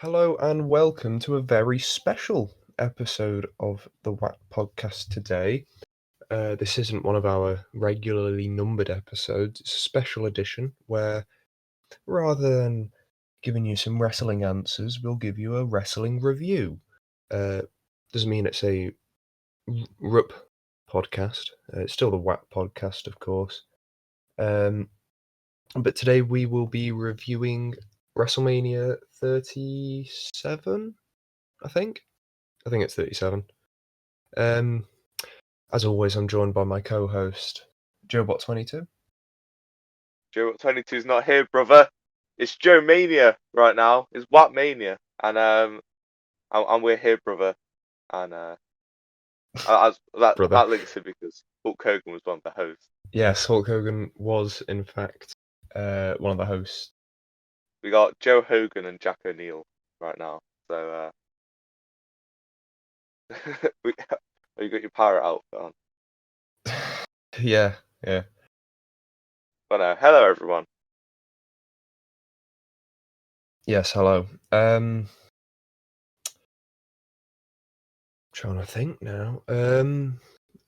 Hello and welcome to a very special episode of the WAT podcast today. This isn't one of our regularly numbered episodes, it's a special edition where rather than giving you some wrestling answers, we'll give you a wrestling review. Doesn't mean it's a RUP podcast, it's still the WAT podcast, of course. But today we will be reviewing Wrestlemania 37. I think it's 37. As always, I'm joined by my co-host, Joebot 22. Joe 22 is not here, brother. It's Joe Mania right now. It's What Mania, and we're here, brother. And Brother. that links it because Hulk Hogan was one of the hosts. Yes, Hulk Hogan was, in fact, one of the hosts. We got Joe Hogan and Jack O'Neill right now. So, you got your pirate outfit on. Yeah. But hello, everyone. Yes, hello. Trying to think now.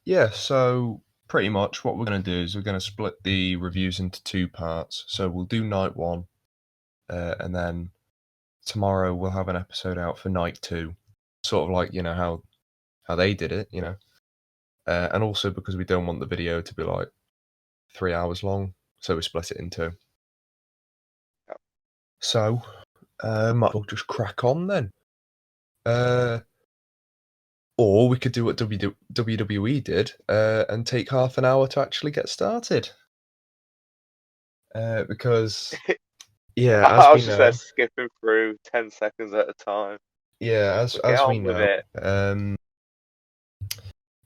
Yeah, so pretty much what we're going to do is we're going to split the reviews into two parts. So we'll do night one, and then tomorrow we'll have an episode out for night two. Sort of like, how they did it, and also because we don't want the video to be like 3 hours long, so we split it in two. Yep. So, might as well just crack on then. Or we could do what WWE did and take half an hour to actually get started. Because, yeah, as I we was just know, there skipping through 10 seconds at a time. yeah, But get as we on with know, it.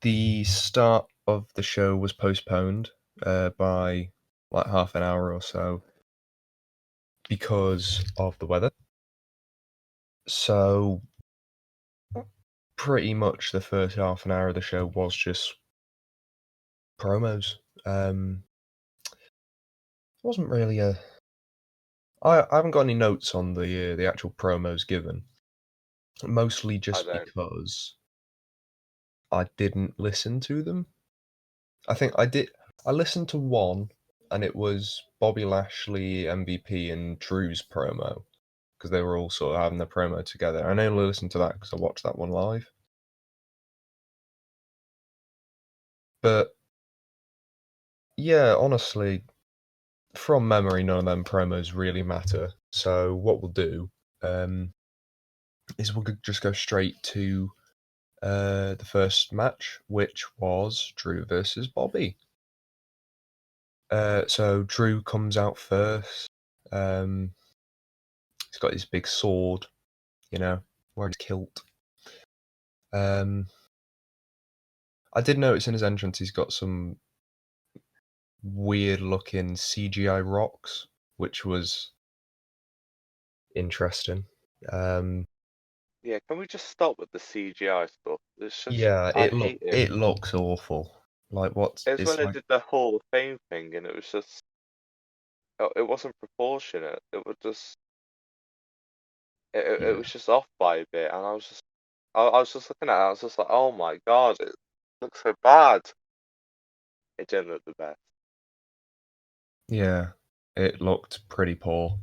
the start of the show was postponed by like half an hour or so because of the weather. So pretty much the first half an hour of the show was just promos. Wasn't really I haven't got any notes on the actual promos given. Mostly I just don't. because I didn't listen to them. I think I did. I listened to one, and it was Bobby Lashley, MVP, and Drew's promo because they were all sort of having the promo together. And I only listened to that because I watched that one live. But yeah, honestly, from memory, none of them promos really matter. So what we'll do is we'll just go straight to the first match, which was Drew versus Bobby. So Drew comes out first. He's got his big sword, wearing his kilt. I did notice in his entrance he's got some weird looking CGI rocks, which was interesting. Yeah, can we just stop with the CGI stuff? It's just, Yeah, I hate it. it looks awful. Like It's when it's they like did the Hall of Fame thing, and it was just, it wasn't proportionate. It was just, it yeah. was just off by a bit, and I was just looking at it. I was just like, oh my god, it looks so bad. It didn't look the best. Yeah, it looked pretty poor.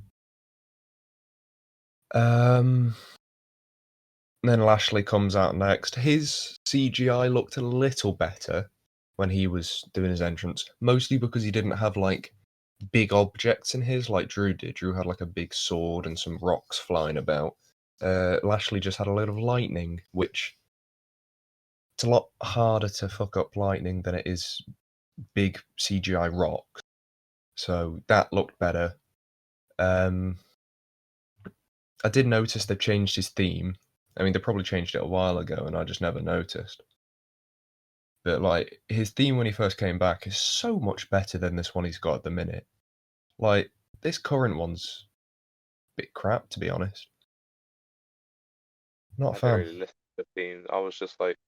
Then Lashley comes out next. His CGI looked a little better when he was doing his entrance, mostly because he didn't have like big objects in his like Drew did. Drew had like a big sword and some rocks flying about. Lashley just had a load of lightning, which it's a lot harder to fuck up lightning than it is big CGI rocks. So that looked better. I did notice they've changed his theme. I mean, they probably changed it a while ago, and I just never noticed. But like his theme when he first came back is so much better than this one he's got at the minute. Like this current one's a bit crap, to be honest. Not a I didn't fan. really listen to the themes. I was just like,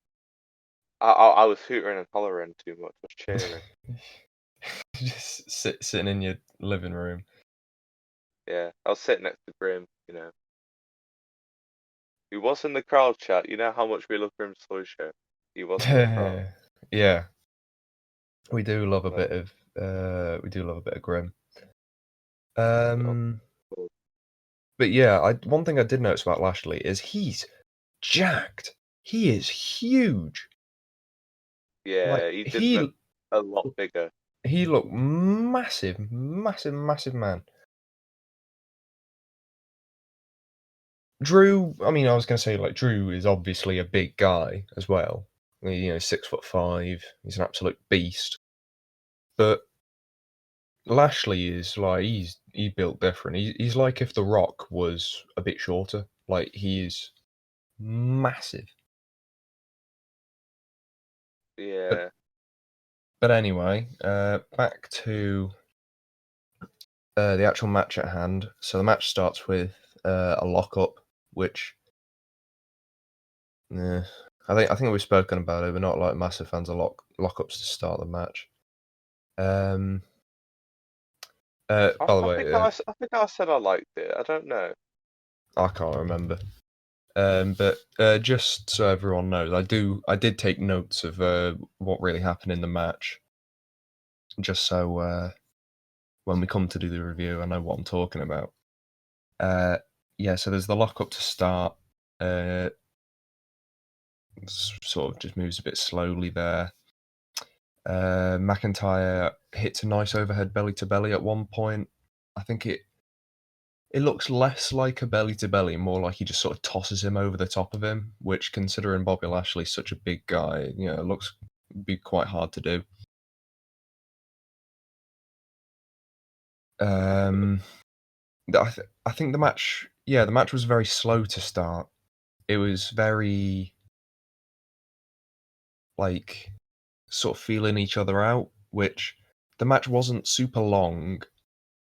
I was hootering and hollering too much. I was cheering. Just sitting in your living room. Yeah, I was sitting next to Grim, He was in the crowd, chat. You know how much we love Grim's Toy Show. He was in the crowd. Yeah, we do love a Well, bit of Grim. well, But yeah, one thing I did notice about Lashley is he's jacked. He is huge. Like yeah, he did look he a lot bigger. he looked massive, massive, massive man. Drew, I mean, I was going to say, like, Drew is obviously a big guy as well. You know, 6'5". He's an absolute beast. But Lashley is like he's built different. He's like if The Rock was a bit shorter. Like he is massive. But Yeah. but anyway, back to the actual match at hand. So the match starts with a lockup, which I think we've spoken about it. We're not like massive fans of lockups to start the match. By the I think way, I said I liked it. I don't know. I can't remember. But just so everyone knows, I did take notes of what really happened in the match, just so when we come to do the review, I know what I'm talking about. Yeah, so there's the lockup to start. Sort of just moves a bit slowly there. McIntyre hits a nice overhead belly to belly at one point. I think it looks less like a belly to belly, more like he just sort of tosses him over the top of him, which, considering Bobby Lashley's such a big guy, it looks be quite hard to do. I think the match was very slow to start. It was very like sort of feeling each other out, which the match wasn't super long.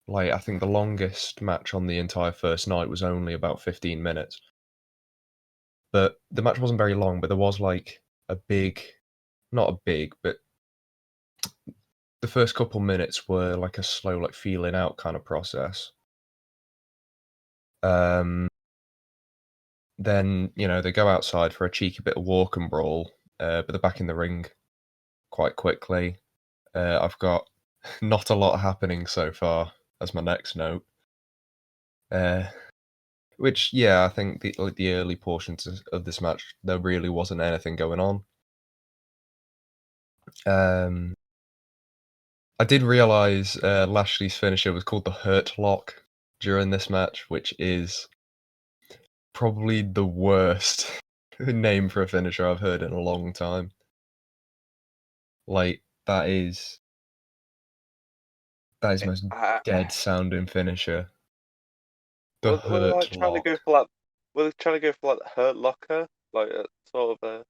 Like I think the longest match on the entire first night was only about 15 minutes. But the match wasn't very long, but there was like not a big, but the first couple minutes were like a slow, like feeling out kind of process. Then they go outside for a cheeky bit of walk and brawl, but they're back in the ring quite quickly. I've got not a lot happening so far as my next note. Which, yeah, I think the early portions of this match, there really wasn't anything going on. I did realize Lashley's finisher was called the Hurt Lock during this match, which is probably the worst name for a finisher I've heard in a long time. Like that is the most dead sounding finisher. The Were they like Hurt trying to Lock. go for like? Were they trying to go for like the Hurt Locker, like a sort of a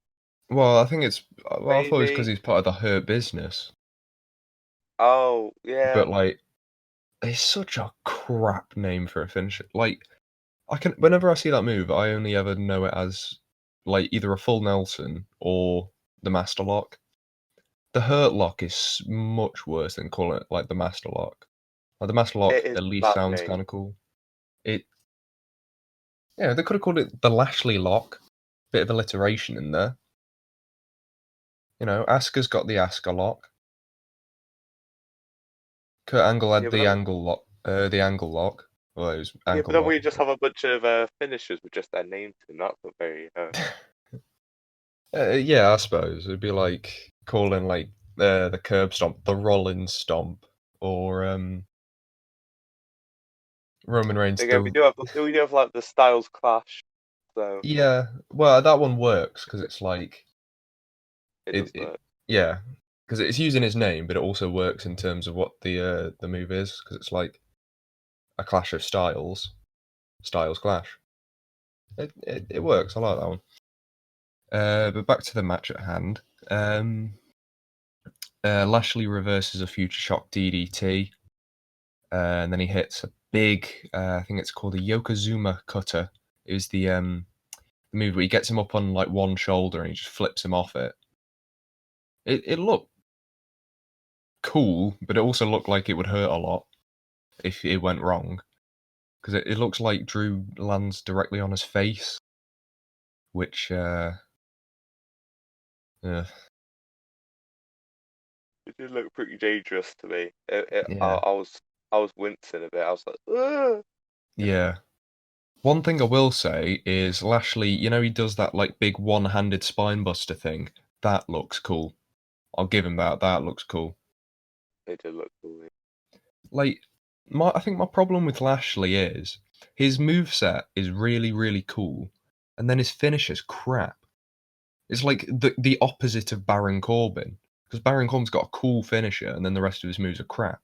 Well, I think it's. Well, I thought it was because maybe? he's part of the Hurt Business, Oh yeah, but like, it's such a crap name for a finisher. Like, whenever I see that move, I only ever know it as like either a full Nelson or the Master Lock. The Hurt Lock is much worse than calling it like the Master Lock. Like the Master Lock it is at least that sounds name. kind of cool. It they could have called it the Lashley Lock. Bit of alliteration in there. Asuka's got the Asuka Lock. Kurt Angle had Yeah, but the then Angle Lock. The Angle Lock. Well, it was yeah, Ankle but then Lock. we just have a bunch of finishers with just their names in. That's not very. Yeah, I suppose it'd be like calling like the curb stomp the Rollins stomp, or Roman Reigns Again, the. we do have like the Styles Clash, so Yeah, well, that one works because it's like it does it work. yeah, because it's using his name, but it also works in terms of what the move is, because it's like a clash of styles clash. It works. I like that one. But back to the match at hand. Lashley reverses a future shock DDT, and then he hits a big. I think it's called a Yokozuna cutter. It was the move where he gets him up on like one shoulder and he just flips him off it. It looked cool, but it also looked like it would hurt a lot if it went wrong, because it looks like Drew lands directly on his face. which yeah. It did look pretty dangerous to me. Yeah. I was wincing a bit. I was like, ugh! Yeah. One thing I will say is Lashley, he does that like big one-handed spine buster thing. That looks cool. I'll give him that. That looks cool. It did look cool. Like I think my problem with Lashley is his moveset is really, really cool, and then his finish is crap. It's like the opposite of Baron Corbin. Because Baron Corbin's got a cool finisher and then the rest of his moves are crap.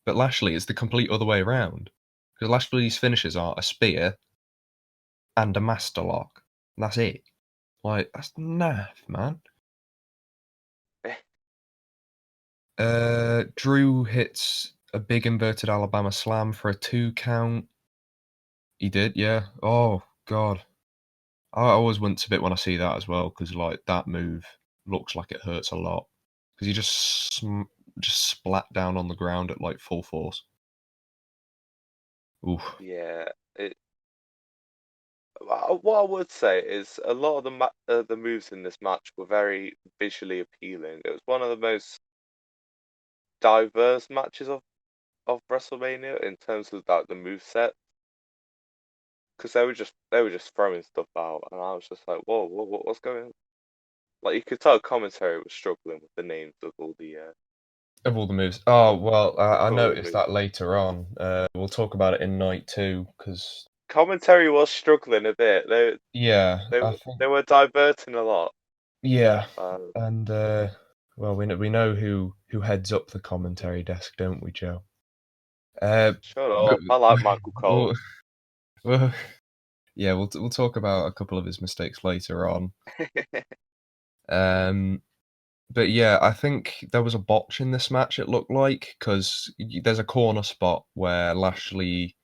But Lashley is the complete other way around. Because Lashley's finishes are a spear and a master lock. And that's it. Like, that's naff, man. Drew hits a big inverted Alabama slam for a 2 count. He did, yeah. Oh, God. I always wince a bit when I see that as well, because, like, that move looks like it hurts a lot. Because he just splat down on the ground at, like, full force. Oof. Yeah. What I would say is a lot of the moves in this match were very visually appealing. It was one of the most diverse matches of WrestleMania in terms of like the move set, because they were just throwing stuff out, and I was just like, whoa, what's going on? Like you could tell commentary was struggling with the names Of all the moves. Oh, well, I all the noticed moves. that later on. We'll talk about it in night 2, because, Commentary was struggling a bit. yeah, I think, They were diverting a lot. yeah. Um, And, well, we know who heads up the commentary desk, don't we, Joe? Shut But, up. I like Michael Cole. well, well, yeah, we'll talk about a couple of his mistakes later on. Um, but yeah, I think there was a botch in this match, it looked like, because there's a corner spot where Lashley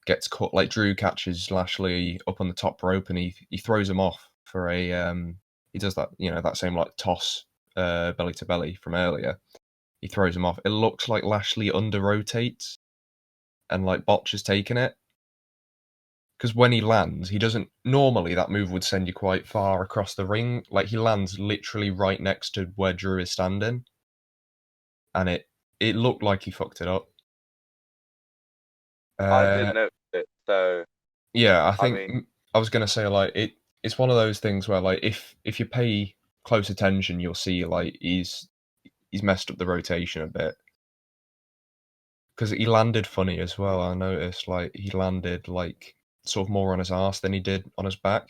gets caught, like Drew catches Lashley up on the top rope and he throws him off for a he does that, that same like toss belly to belly from earlier. He throws him off. It looks like Lashley under rotates and like Botch has taken it. Because when he lands, he doesn't normally that move would send you quite far across the ring. Like he lands literally right next to where Drew is standing. And it looked like he fucked it up. I Uh didn't notice it, so Yeah, I I think mean, I was gonna say like it's one of those things where like if you pay close attention, you'll see like he's messed up the rotation a bit because he landed funny as well. I noticed like he landed like sort of more on his ass than he did on his back.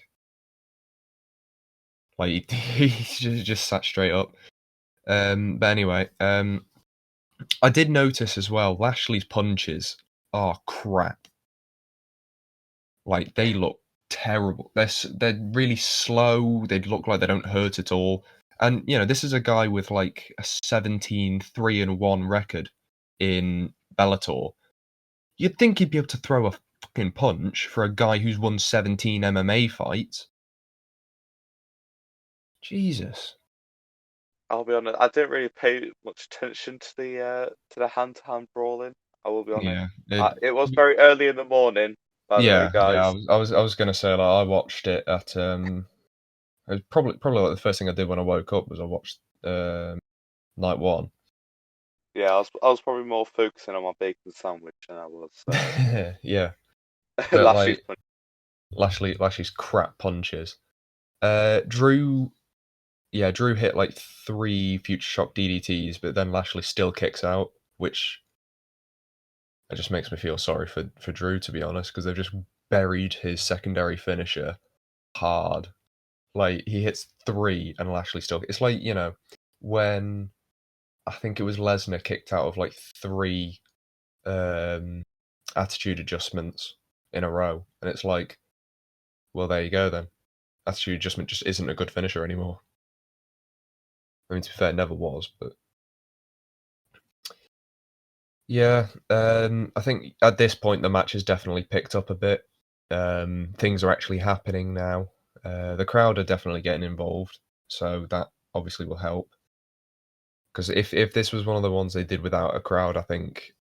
Like he just sat straight up. But anyway, I did notice as well Lashley's punches are crap. Like, they look terrible. They're really slow, they look like they don't hurt at all, and, this is a guy with, like, a 17-3-1 record in Bellator. You'd think he'd be able to throw a fucking punch for a guy who's won 17 MMA fights. Jesus. I'll be honest. I didn't really pay much attention to the hand-to-hand brawling. I will be honest. Yeah, It was very early in the morning, by the way, yeah, guys. I was gonna say, like, I watched it at, it was probably, like, the first thing I did when I woke up was I watched, night 1. Yeah, I was probably more focusing on my bacon sandwich than I was Yeah, but, Lashley's like, punch. Lashley's crap punches. Drew, yeah, Drew hit like 3 Future Shock DDTs, but then Lashley still kicks out, which it just makes me feel sorry for Drew, to be honest, because they've just buried his secondary finisher hard. Like he hits 3 and Lashley still. It's like when I think it was Lesnar kicked out of like 3 um, attitude adjustments in a row, and it's like, well, there you go then. Attitude adjustment just isn't a good finisher anymore. I mean, to be fair, it never was, but yeah, I think at this point the match has definitely picked up a bit. Things are actually happening now. The crowd are definitely getting involved, so that obviously will help. Because if this was one of the ones they did without a crowd, I think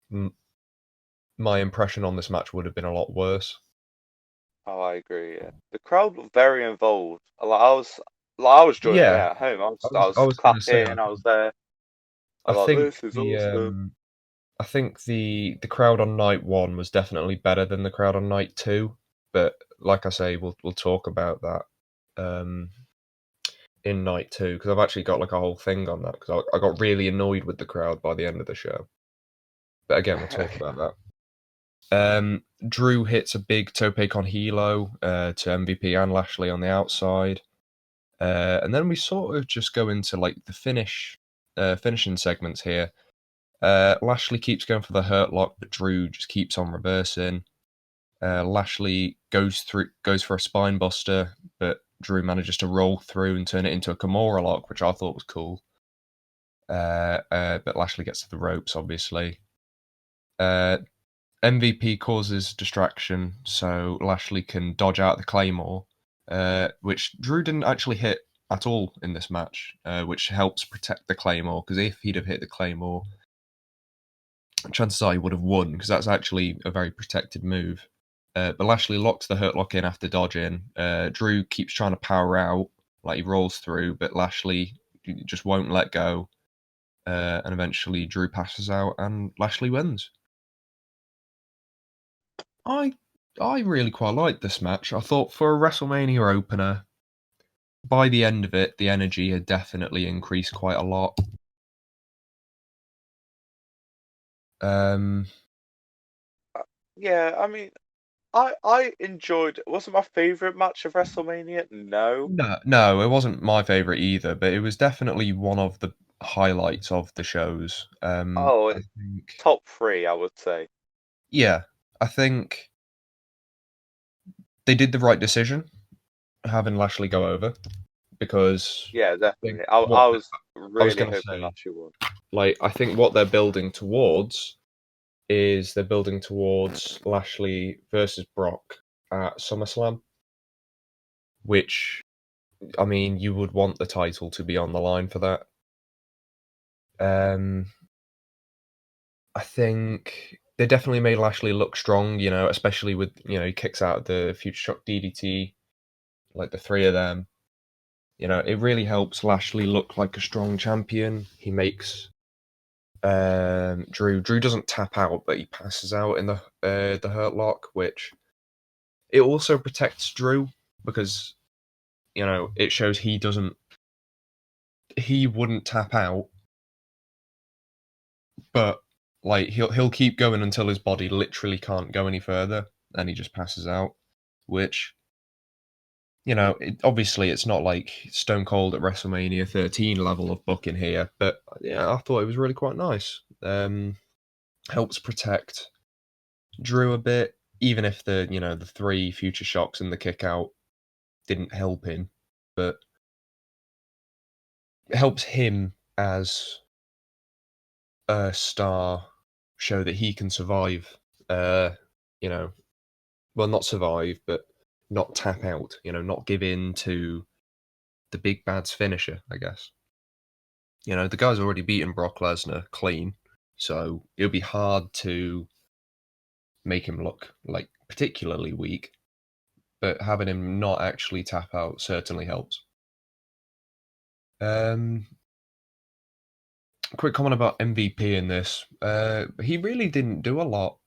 my impression on this match would have been a lot worse. Oh, I agree. Yeah, the crowd were very involved. I was joining Yeah, it at home. I was, I I was I was was gonna say, clapping. I was there. I I was like, think this is the awesome. I think the crowd on night 1 was definitely better than the crowd on night 2, but like I say, we'll talk about that, um, in night 2 because 'cause I've actually got, like, a whole thing on that because I got really annoyed with the crowd by the end of the show. But again, we'll talk about that. Drew hits a big tope con hilo, to MVP and Lashley on the outside. And then we sort of just go into, like, the finishing segments here. Lashley keeps going for the hurt lock, but Drew just keeps on reversing. Lashley goes for a spine buster, but Drew manages to roll through and turn it into a Kimura lock, which I thought was cool. But Lashley gets to the ropes, obviously. MVP causes distraction, so Lashley can dodge out the Claymore, which Drew didn't actually hit at all in this match, which helps protect the Claymore, because if he'd have hit the Claymore, chances are he would have won, because that's actually a very protected move. But Lashley locks the hurt lock in after dodging. Drew keeps trying to power out, like he rolls through, but Lashley just won't let go. And eventually Drew passes out and Lashley wins. I I really quite liked this match. I thought for a WrestleMania opener, by the end of it, the energy had definitely increased quite a lot. Um, Yeah, I mean, I enjoyed. It wasn't my favorite match of WrestleMania. No. no, it wasn't my favorite either, but it was definitely one of the highlights of the shows. Oh, I think, top three, I would say. yeah, I think they did the right decision having Lashley go over because Yeah, I think definitely. I what I was I was really going to hoping say, that she would. like, I think what they're building towards is they're building towards Lashley versus Brock at SummerSlam, which, I mean, you would want the title to be on the line for that. Um, I think they definitely made Lashley look strong, especially with, he kicks out the Future Shock DDT, like the three of them. It really helps Lashley look like a strong champion. He makes Drew. Drew doesn't tap out, but he passes out in the hurt lock, which it also protects Drew because it shows he wouldn't tap out, but like he'll keep going until his body literally can't go any further, and he just passes out. Which obviously it's not like Stone Cold at WrestleMania 13 level of booking here, but yeah, I thought it was really quite nice. Helps protect Drew a bit, even if the three future shocks and the kick out didn't help him, but it helps him as a star show that he can survive. You know, well, not survive, but not tap out. Not give in to the big bad's finisher. I guess. The guy's already beaten Brock Lesnar clean, so it'll be hard to make him look like particularly weak. But having him not actually tap out certainly helps. Um, quick comment about MVP in this. He really didn't do a lot.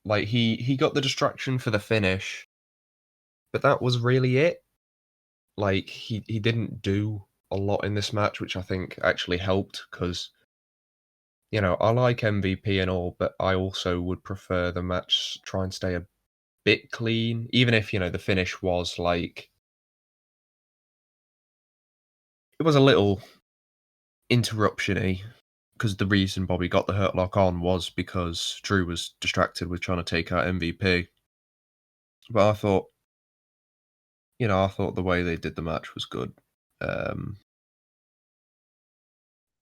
Like he got the distraction for the finish, but that was really it. Like he didn't do a lot in this match, which I think actually helped because I like MVP and all, but I also would prefer the match try and stay a bit clean, even if the finish was like it was a little interruption-y because the reason Bobby got the hurt lock on was because Drew was distracted with trying to take out MVP. But I thought the way they did the match was good. Um,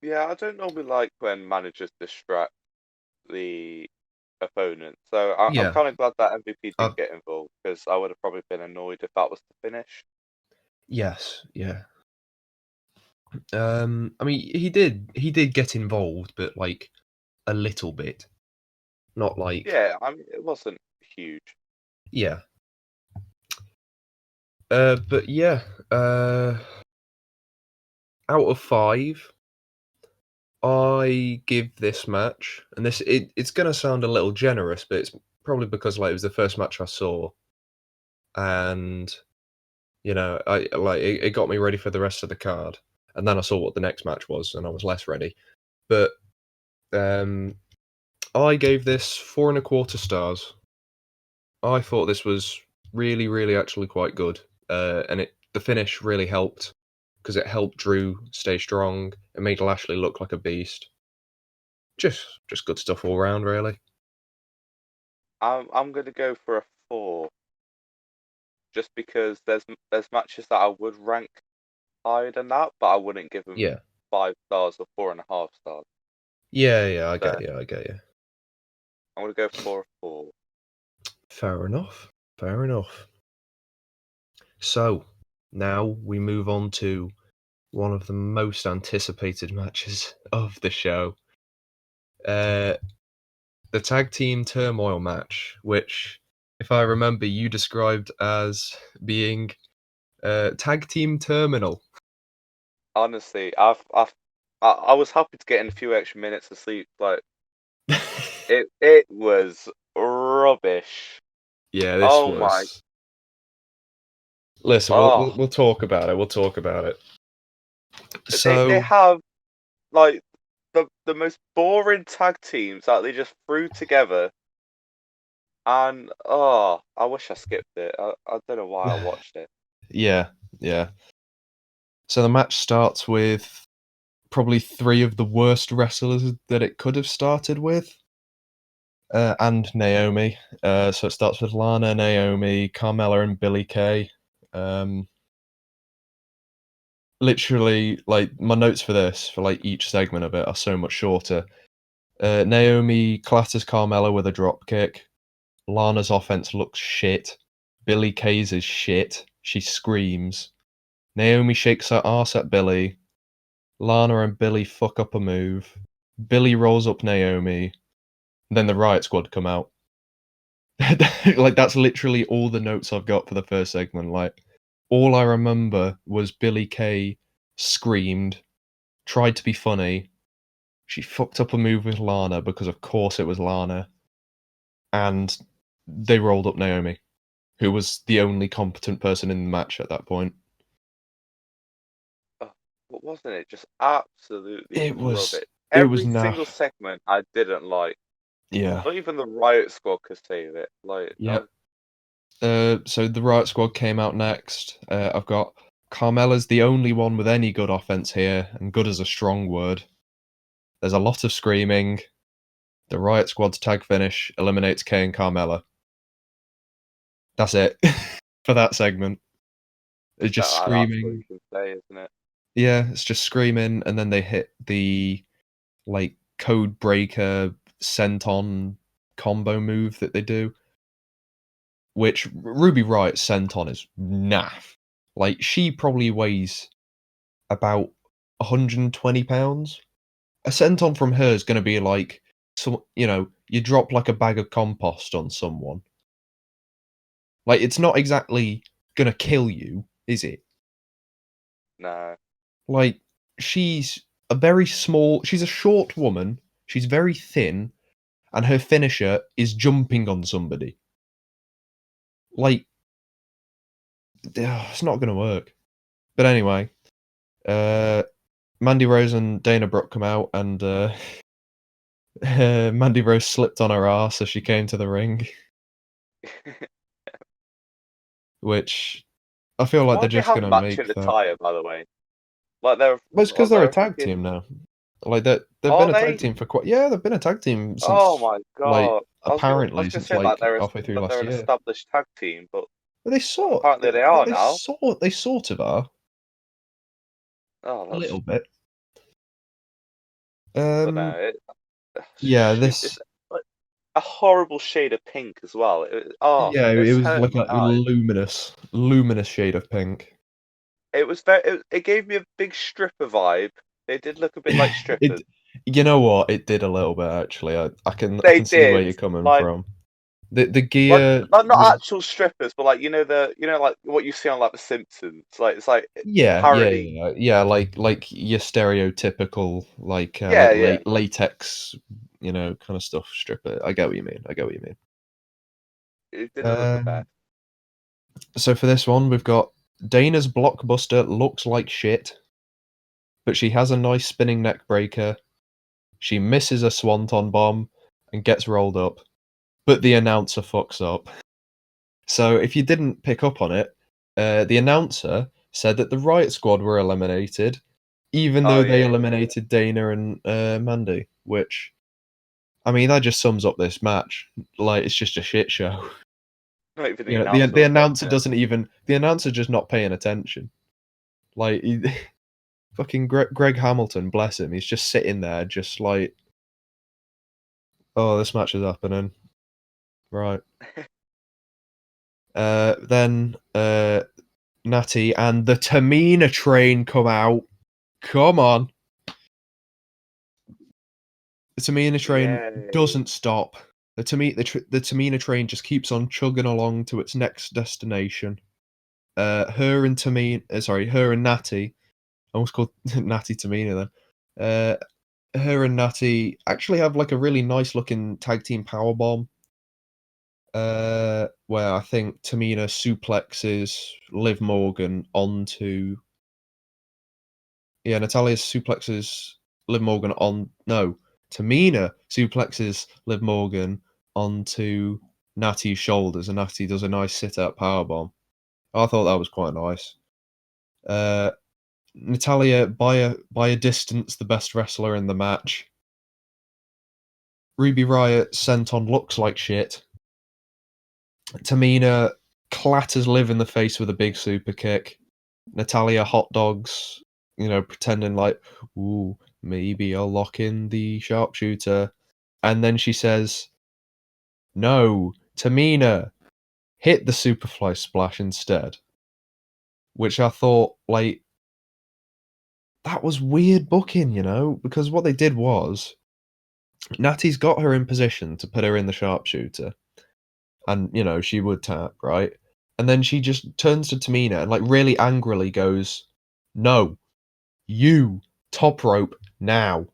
Yeah, I don't normally like when managers distract the opponent. So I'm yeah, kind of glad that MVP uh, didn't get involved because I would have probably been annoyed if that was the finish. yes, yeah. I mean, he did get involved, but like a little bit, not like Yeah, I mean it wasn't huge. yeah. But yeah, out of 5, I give this match, and it's gonna sound a little generous, but it's probably because, like, it was the first match I saw, and, I like, it got me ready for the rest of the card, and then I saw what the next match was, and I was less ready. But, um, I gave this 4.25 stars. I thought this was really, really actually quite good, and the finish really helped because it helped Drew stay strong. It made Lashley look like a beast. Just good stuff all round, really. I'm gonna go for a 4, just because there's matches that I would rank higher than that, but I wouldn't give them Yeah. 5 stars or 4.5 stars. Yeah, I So get you, I get you. I'm gonna go for a 4. Fair enough, fair enough. So, now we move on to one of the most anticipated matches of the show. Uh, the tag team turmoil match, which, if I remember, you described as being tag team terminal. Honestly, I was happy to get in a few extra minutes of sleep. Like it was rubbish. Yeah, this Oh my, was. Listen, we'll, oh, we'll we'll talk about it. We'll talk about it. they So have like the most boring tag teams that they just threw together, and I wish I skipped it. I don't know why I watched it. yeah, yeah. So the match starts with probably 3 of the worst wrestlers that it could have started with, and Naomi. So it starts with Lana, Naomi, Carmella, and Billie Kay. Um, literally, like, my notes for this, for like each segment of it, are so much shorter. Naomi clatters Carmella with a drop kick. Lana's offense looks shit. Billie Kay's is shit. She screams. Naomi shakes her ass at Billie. Lana and Billie fuck up a move. Billie rolls up Naomi. Then the Riot Squad come out. Like, that's literally all the notes I've got for the first segment. Like, all I remember was Billie Kay screamed, tried to be funny. She fucked up a move with Lana because, of course, it was Lana. And they rolled up Naomi, who was the only competent person in the match at that point. Oh, but wasn't it just absolutely It was rubbish? it was Every single naff. segment I didn't like. Yeah. Not even the Riot Squad could save it. Like, Yep. So the Riot Squad came out next. I've got Carmella's the only one with any good offense here, and good is a strong word. There's a lot of screaming. The Riot Squad's tag finish eliminates Kay and Carmella. That's it for that segment. It's just that's what you screaming. can say, isn't it? Yeah, it's just screaming, and then they hit the like code breaker senton combo move that they do, which Ruby Riot's senton is naff. Like, she probably weighs about 120 pounds. A senton from her is going to be like, you drop like a bag of compost on someone. Like, it's not exactly going to kill you, is it? No. Like, she's she's a short woman, she's very thin, and her finisher is jumping on somebody. Like, it's not going to work. But anyway, Mandy Rose and Dana Brooke come out, and Mandy Rose slipped on her ass as she came to the ring, which I feel like Why they're do they just have going to matching make that. attire, by the way? Like they're Well, it's because like they're a they're tag fucking. team now. Like, they've Are been a tag they? team for quite. Yeah, they've been a tag team Oh since, my like, god! I was apparently gonna since say like like halfway through they're last an year. established tag team, but But they sort, apparently they are they now. sort, they sort of are Oh, a that's. little bit. But no, Um, yeah, shoot, this, it's like a horrible shade of pink as well. yeah, it It's was hurting like my a eyes. luminous shade of pink. It was very. It gave me a big stripper vibe. They did look a bit like strippers. It, you know what? It did a little bit actually. I They can see where did. you're coming Like, from. The gear, not actual strippers, but like like what you see on like The Simpsons. Like it's like parody. yeah, like your stereotypical Yeah, yeah. latex, kind of stuff stripper. I get what you mean. I get what you mean. It didn't look the Um, best. so for this one, we've got Dana's blockbuster looks like shit, but she has a nice spinning neck breaker. She misses a swanton bomb and gets rolled up, but the announcer fucks up. So if you didn't pick up on it, the announcer said that the Riot Squad were eliminated, even Oh though they yeah, yeah. eliminated Dana and Mandy. Which, I mean, that just sums up this match. Like, it's just a shit show. Not even the You know, announcer the was announcer watching it. doesn't even the announcer just not paying attention. Like, fucking Greg Hamilton, bless him, he's just sitting there, just like, oh, this match is happening, right? Then Natty and the Tamina train come out. Come on. The Tamina train Yay. doesn't stop. The Tamina train just keeps on chugging along to its next destination. Her and Natty. I almost called Natty Tamina then. Her and Natty actually have like a really nice looking tag team powerbomb. Where I think Tamina suplexes Liv Morgan onto. Yeah, Natalia suplexes Liv Morgan on. No, Tamina suplexes Liv Morgan onto Natty's shoulders, and Natty does a nice sit-out powerbomb. I thought that was quite nice. Natalia, by a distance, the best wrestler in the match. Ruby Riott sent on looks like shit. Tamina clatters Liv in the face with a big super kick. Natalia hot dogs, pretending like, ooh, maybe I'll lock in the sharpshooter. And then she says, no, Tamina, hit the Superfly splash instead. Which I thought, like, that was weird booking, because what they did was, Natty's got her in position to put her in the sharpshooter. And, she would tap, right? And then she just turns to Tamina and, like, really angrily goes, no, you top rope now.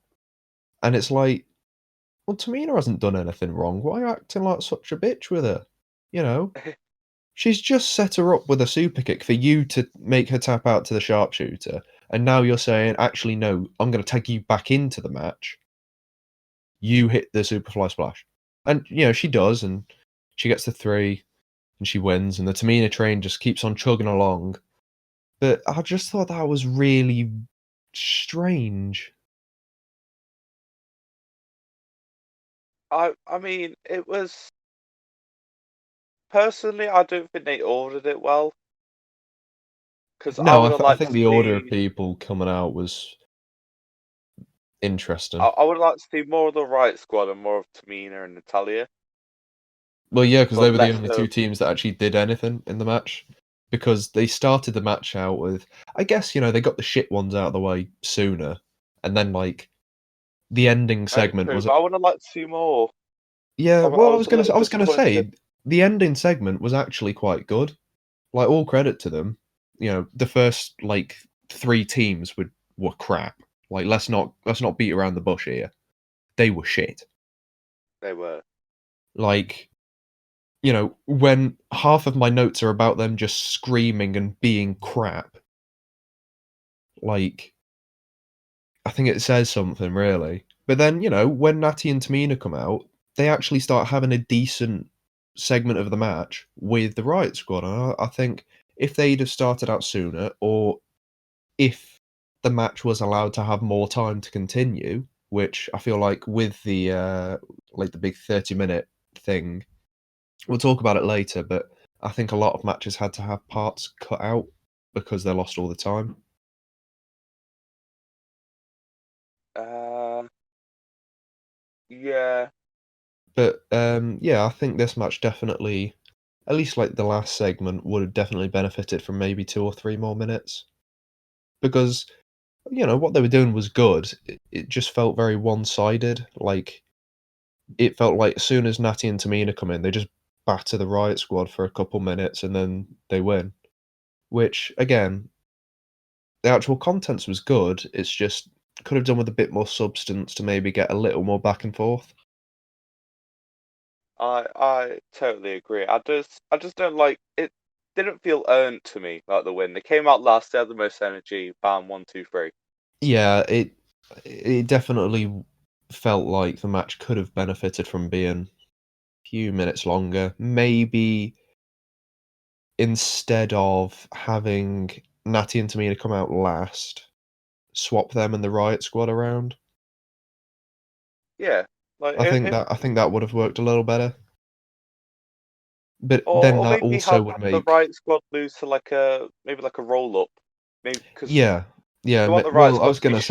And it's like, well, Tamina hasn't done anything wrong. Why are you acting like such a bitch with her? You know? She's just set her up with a super kick for you to make her tap out to the sharpshooter. And now you're saying, actually, no, I'm going to take you back into the match. You hit the Superfly Splash. And, she does, and she gets the 3, and she wins, and the Tamina train just keeps on chugging along. But I just thought that was really strange. I mean, it was personally, I don't think they ordered it well because I No, would have I liked think to the order of see. people coming out was interesting. I would like to see more of the Riot Squad and more of Tamina and Natalia, Well, yeah, because they but were the less only two of. teams that actually did anything in the match. Because they started the match out with, I guess, they got the shit ones out of the way sooner, and then like the ending That's segment true, was, but I would have liked to see more. yeah. I Well, was a little I was gonna disappointed. say the ending segment was actually quite good. Like, all credit to them. The first like 3 teams were crap. Like, let's not beat around the bush here. They were shit. They were. Like, when half of my notes are about them just screaming and being crap, like, I think it says something, really. But then, when Natty and Tamina come out, they actually start having a decent segment of the match with the Riot Squad. And I think if they'd have started out sooner, or if the match was allowed to have more time to continue, which I feel like with the big 30-minute thing, we'll talk about it later, but I think a lot of matches had to have parts cut out because they lost all the time. Uh, yeah. But yeah, I think this match definitely, at least like the last segment, would have definitely benefited from maybe 2 or 3 more minutes. Because, what they were doing was good. It just felt very one sided. Like, it felt like as soon as Natty and Tamina come in, they just batter the Riot Squad for a couple minutes and then they win. Which, again, the actual contents was good. It's just could have done with a bit more substance to maybe get a little more back and forth. I totally agree. I just don't like it. Didn't feel earned to me like the win. They came out last. They had the most energy. Bam, 1, 2, 3. Yeah, it definitely felt like the match could have benefited from being a few minutes longer. Maybe instead of having Natty and Tamina come out last, swap them and the Riot Squad around. Yeah, like I think that would have worked a little better. But then or that maybe also have would the make Riot Squad lose to like maybe like a roll up. Maybe because yeah, yeah. you want the Riot Well, I Squad was to be gonna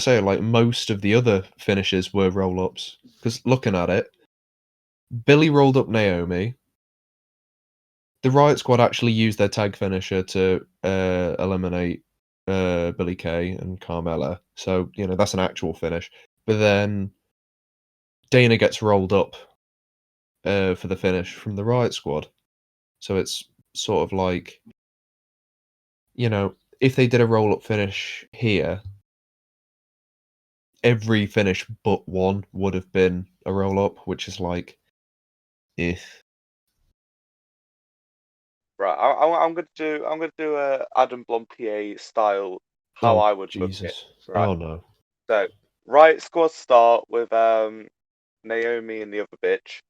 say strong. most of the other finishes were roll ups because looking at it, Billy rolled up Naomi. The Riot Squad actually used their tag finisher to eliminate Billy Kay and Carmella, so that's an actual finish. But then Dana gets rolled up for the finish from the Riot Squad, so it's sort of like if they did a roll up finish here, every finish but one would have been a roll up, which is like, eh. Right, I'm gonna do a Adam Blompier style how Oh I would book it. Jesus! Right, Oh no! so Riot Squad start with Naomi and the other bitch.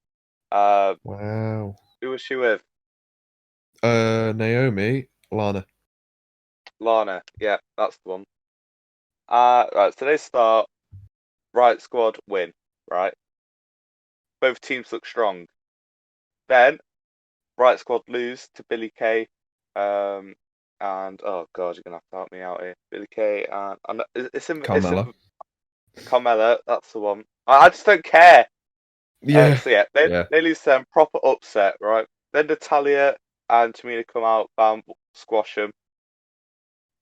Uh, Wow. who was she with? Naomi, Lana. Lana. Yeah, that's the one. Right. So they start. Riot Squad win. Right. Both teams look strong. Then Riot Squad lose to Billy Kay. And oh god, you're gonna have to help me out here. Billy Kay and it's in Carmella. Carmella. That's the one. I just don't care. Yeah. So yeah, they Yeah. they lose them proper upset. Right. Then Natalia and Tamina come out, bam, squash them,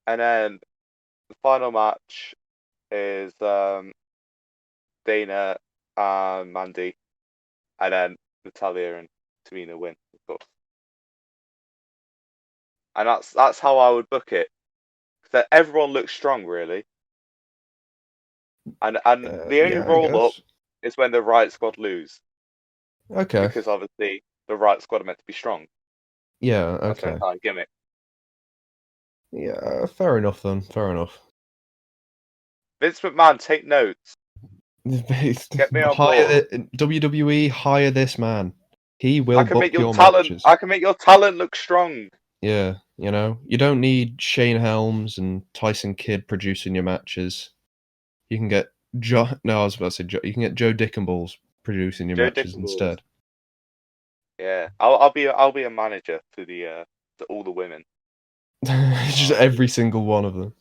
and then the final match is Dana and Mandy, and then Natalia and Tamina win, of course. And that's how I would book it. That everyone looks strong, really, and the only Yeah, I roll up guess. is when the Riot Squad lose, Okay. because obviously the Riot Squad are meant to be strong. Yeah. That's their Okay. entire gimmick. Yeah. Fair enough then. Fair enough. Vince McMahon, take notes. Get me on board. WWE. Hire this man. He I will can make book your your talent. matches. I can make your talent look strong. Yeah. You don't need Shane Helms and Tyson Kidd producing your matches. You can get No, I was about to say You can get Joe Dickenballs producing your Joe matches Dickenballs. instead. Yeah, I'll be a manager to all the women. Just every single one of them.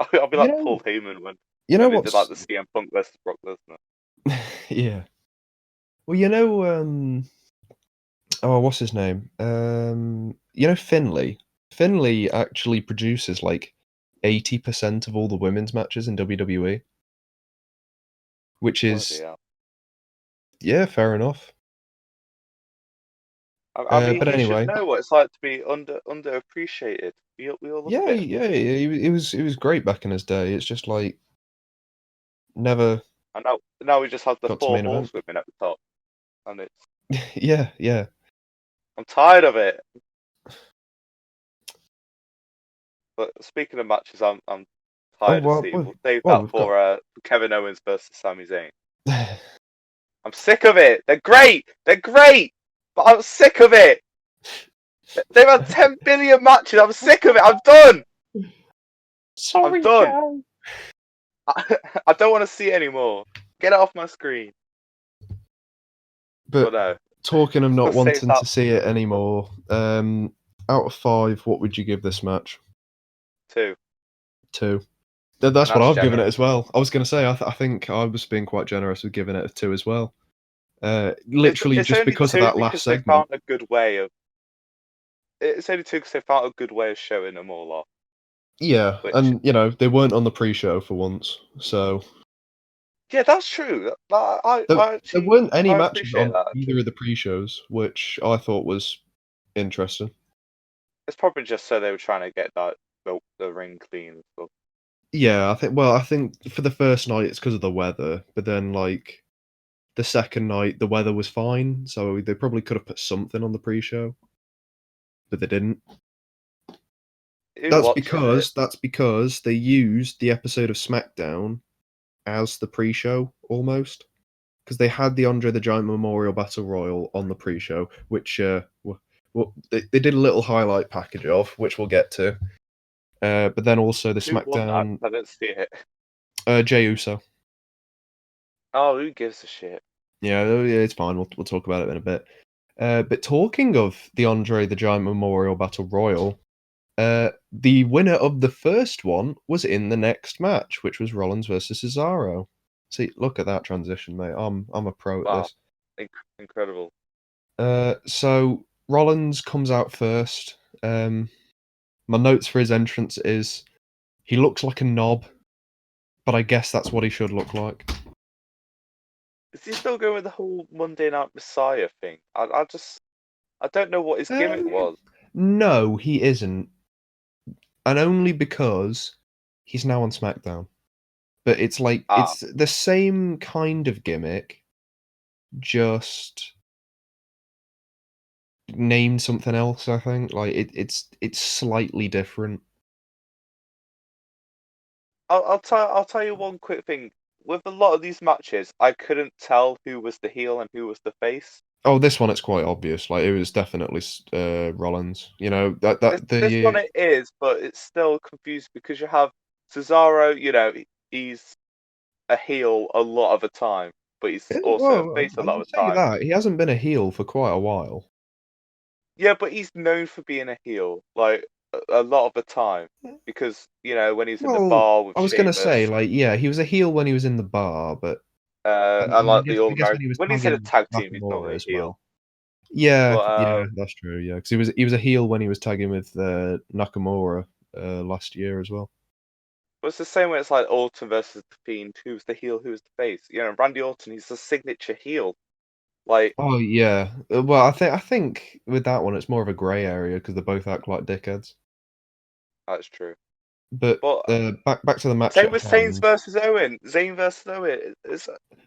I'll be You like Paul know. Heyman You know when they did like what's the CM Punk versus Brock Lesnar. yeah. Well, what's his name? Finley. Finley actually produces like 80% of all the women's matches in WWE, which Bloody is hell. yeah, fair enough. I mean, But he should anyway, know what it's like to be underappreciated. We all love a yeah, bit of yeah, it was great back in his day. It's just like never and now we just have the got to four main event. horsewomen at the top, and it's Yeah, yeah. I'm tired of it. But speaking of matches, I'm Oh tired of well, seeing. We'll save well that we've got. for Kevin Owens versus Sami Zayn. I'm sick of it. They're great. They're great. But I'm sick of it. They've had 10 billion matches. I'm sick of it. I'm done. I'm Sorry, done. Joe. I don't want to see it anymore. Get it off my screen. But But no, talking of not we'll save wanting that to see it anymore, out of 5, what would you give this match? too. 2. And That's what that's I've given it generous. as well. I was going to say, I think I was being quite generous with giving it a 2 as well. It's Literally it's just only because of two that last because they segment. found a good way of. It's only two because they found a good way of showing them all off. Yeah, Which and they weren't on the pre-show for once, so Yeah, that's true. There weren't any I matches appreciate on that. either Actually, of the pre-shows, which I thought was interesting. it's probably just so they were trying to get that the ring clean and stuff. Yeah, I think for the first night it's because of the weather, but then like the second night the weather was fine, so they probably could have put something on the pre-show, but they didn't. Who watches it? That's because they used the episode of SmackDown as the pre-show almost, because they had the Andre the Giant Memorial Battle Royal on the pre-show, which they did a little highlight package of, which we'll get to. But then also the Who won that? SmackDown I didn't see it. Jey Uso. Oh, who gives a shit? Yeah, it's fine. We'll talk about it in a bit. But talking of the Andre the Giant Memorial Battle Royal, the winner of the first one was in the next match, which was Rollins versus Cesaro. See, look at that transition, mate. I'm a pro at Wow, this. incredible. So Rollins comes out first. My notes for his entrance is he looks like a knob, but I guess that's what he should look like. Is he still going with the whole Monday Night Messiah thing? I don't know what his gimmick Um, was. no, he isn't, and only because he's now on SmackDown. But it's like Ah, it's the same kind of gimmick, just named something else. I think like it's slightly different. I'll tell you one quick thing. With a lot of these matches, I couldn't tell who was the heel and who was the face. Oh, this one it's quite obvious. Like it was definitely Rollins. You know This one it is, but it's still confused because you have Cesaro. You know, he's a heel a lot of the time, but he's also a well, face a lot I'll of the say time. that he hasn't been a heel for quite a while. Yeah, but he's known for being a heel, like a lot of the time, because you know when he's in the Well, bar with I was gonna say Sheamus, like yeah, he was a heel when he was in the bar, but and I like guess the All I guess American. when he was When he's in a tagging tag team, he's Nakamura normally a as heel. well. Yeah, But yeah, that's true. Yeah, because he was a heel when he was tagging with Nakamura last year as well. but it's the same way. It's like Orton versus the Fiend. Who's the heel? Who's the face? You know, Randy Orton. He's the signature heel. Like Oh yeah. Well, I think with that one it's more of a grey area because they both act like dickheads. that's true. But But back to the match same at with Zayn hand. versus Owen. Zayn versus Owen.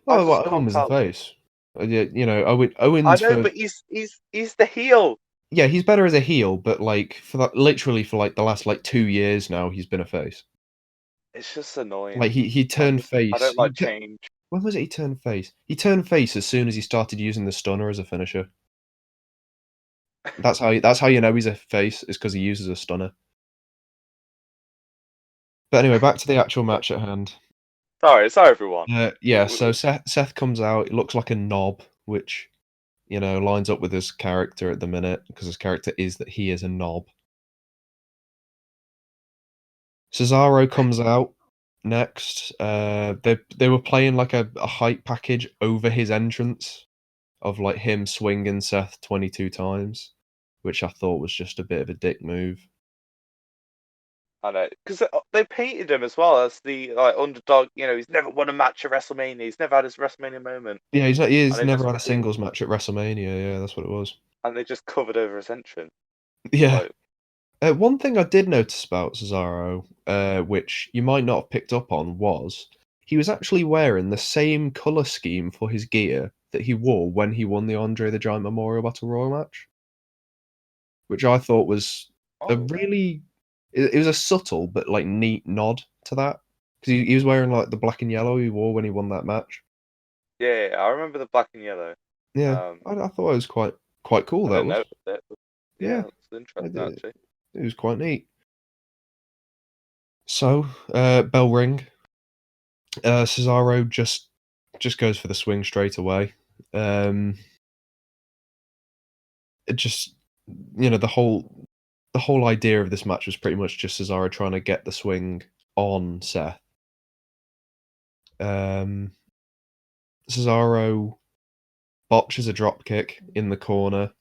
I Well, just Owen can't was the tell. face. Yeah, you know, I Owen's know, for but he's the heel. yeah, he's better as a heel, but like for that, literally for like the last like 2 years now, he's been a face. It's just annoying. Like he turned I face. don't like change. When was it he turned face? He turned face as soon as he started using the stunner as a finisher. That's how you know he's a face is because he uses a stunner. But anyway, back to the actual match at hand. Sorry, everyone. Yeah, so Seth comes out. It looks like a knob, which you know lines up with his character at the minute because his character is that he is a knob. Cesaro comes out next. They were playing like a hype package over his entrance of like him swinging Seth 22 times, which I thought was just a bit of a dick move. I know, because they painted him as well as the like underdog. You know, he's never won a match at WrestleMania. He's never had his WrestleMania moment, Yeah, and he's they never just had a singles match at WrestleMania. Yeah, that's what it was. covered over his entrance. Yeah. Like, One thing I did notice about Cesaro, which you might not have picked up on, was he was actually wearing the same color scheme for his gear that he wore when he won the Andre the Giant Memorial Battle Royal match, which I thought was a oh really it was a subtle but like neat nod to that because he was wearing like the black and yellow he wore when he won that match. yeah, I remember the black and yellow. Yeah, Um, I thought it was quite cool. I That didn't was notice it. But yeah, yeah, that's I interesting did. actually. It was quite neat. So, bell ring. Cesaro just goes for the swing straight away. It just you know the whole idea of this match was pretty much just Cesaro trying to get the swing on Seth. Um, Cesaro botches a drop kick in the corner.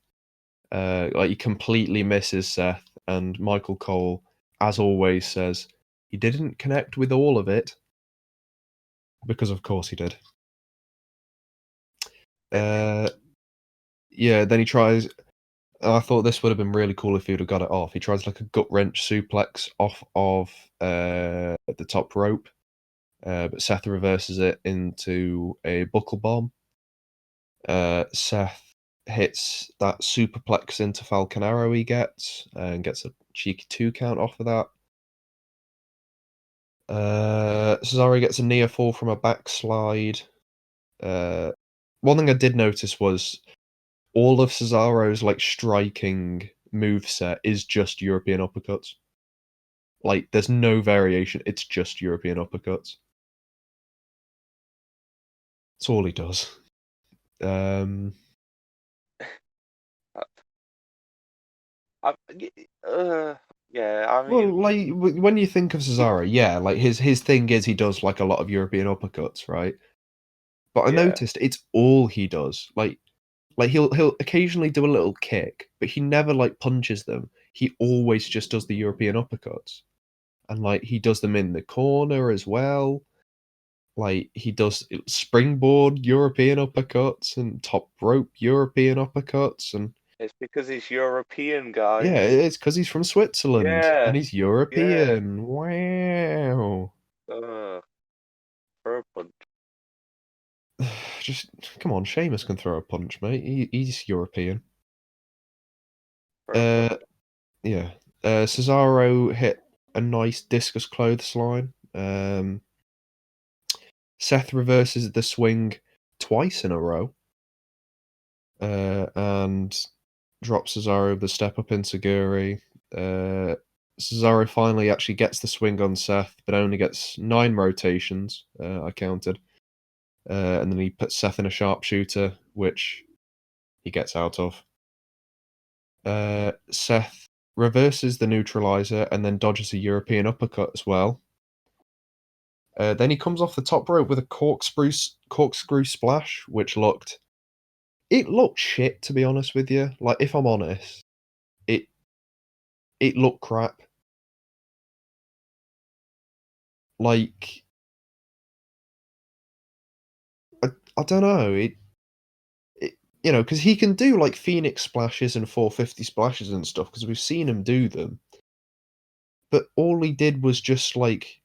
Like he completely misses Seth, and Michael Cole, as always, says he didn't connect with all of it. because of course he did. Yeah, then he tries. I thought this would have been really cool if he would have got it off. He tries like a gut wrench suplex off of the top rope, but Seth reverses it into a buckle bomb. Seth hits that superplex into Falcon Arrow he gets and gets a cheeky 2 count off of that. Cesaro gets a near fall from a backslide. One thing I did notice was all of Cesaro's like striking moveset is just European uppercuts. Like there's no variation, it's just European uppercuts. That's all he does. Yeah, I Well, mean, like when you think of Cesaro, yeah, like his thing is he does like a lot of European uppercuts, right? But I yeah, noticed it's all he does. Like he'll occasionally do a little kick, but he never like punches them. He always just does the European uppercuts. And like he does them in the corner as well. Like he does springboard European uppercuts and top rope European uppercuts, and it's because he's European, yeah, guys. it's because he's from Switzerland Yeah, and he's yeah. European. Wow. For a punch. Just come on, Sheamus can throw a punch, mate. He's European. For a punch. Uh, yeah. Cesaro hit a nice discus clothesline. Seth reverses the swing twice in a row. And drops Cesaro the step up Insaguri. Cesaro finally actually gets the swing on Seth, but only gets 9 rotations. I counted. And then he puts Seth in a sharpshooter, which he gets out of. Seth reverses the neutralizer and then dodges a European uppercut as well. Then he comes off the top rope with a corkscrew splash, which looked shit, to be honest with you. Like, if I'm honest, it looked crap. Like, I don't know. You know, because he can do like Phoenix splashes and 450 splashes and stuff, because we've seen him do them. But all he did was just like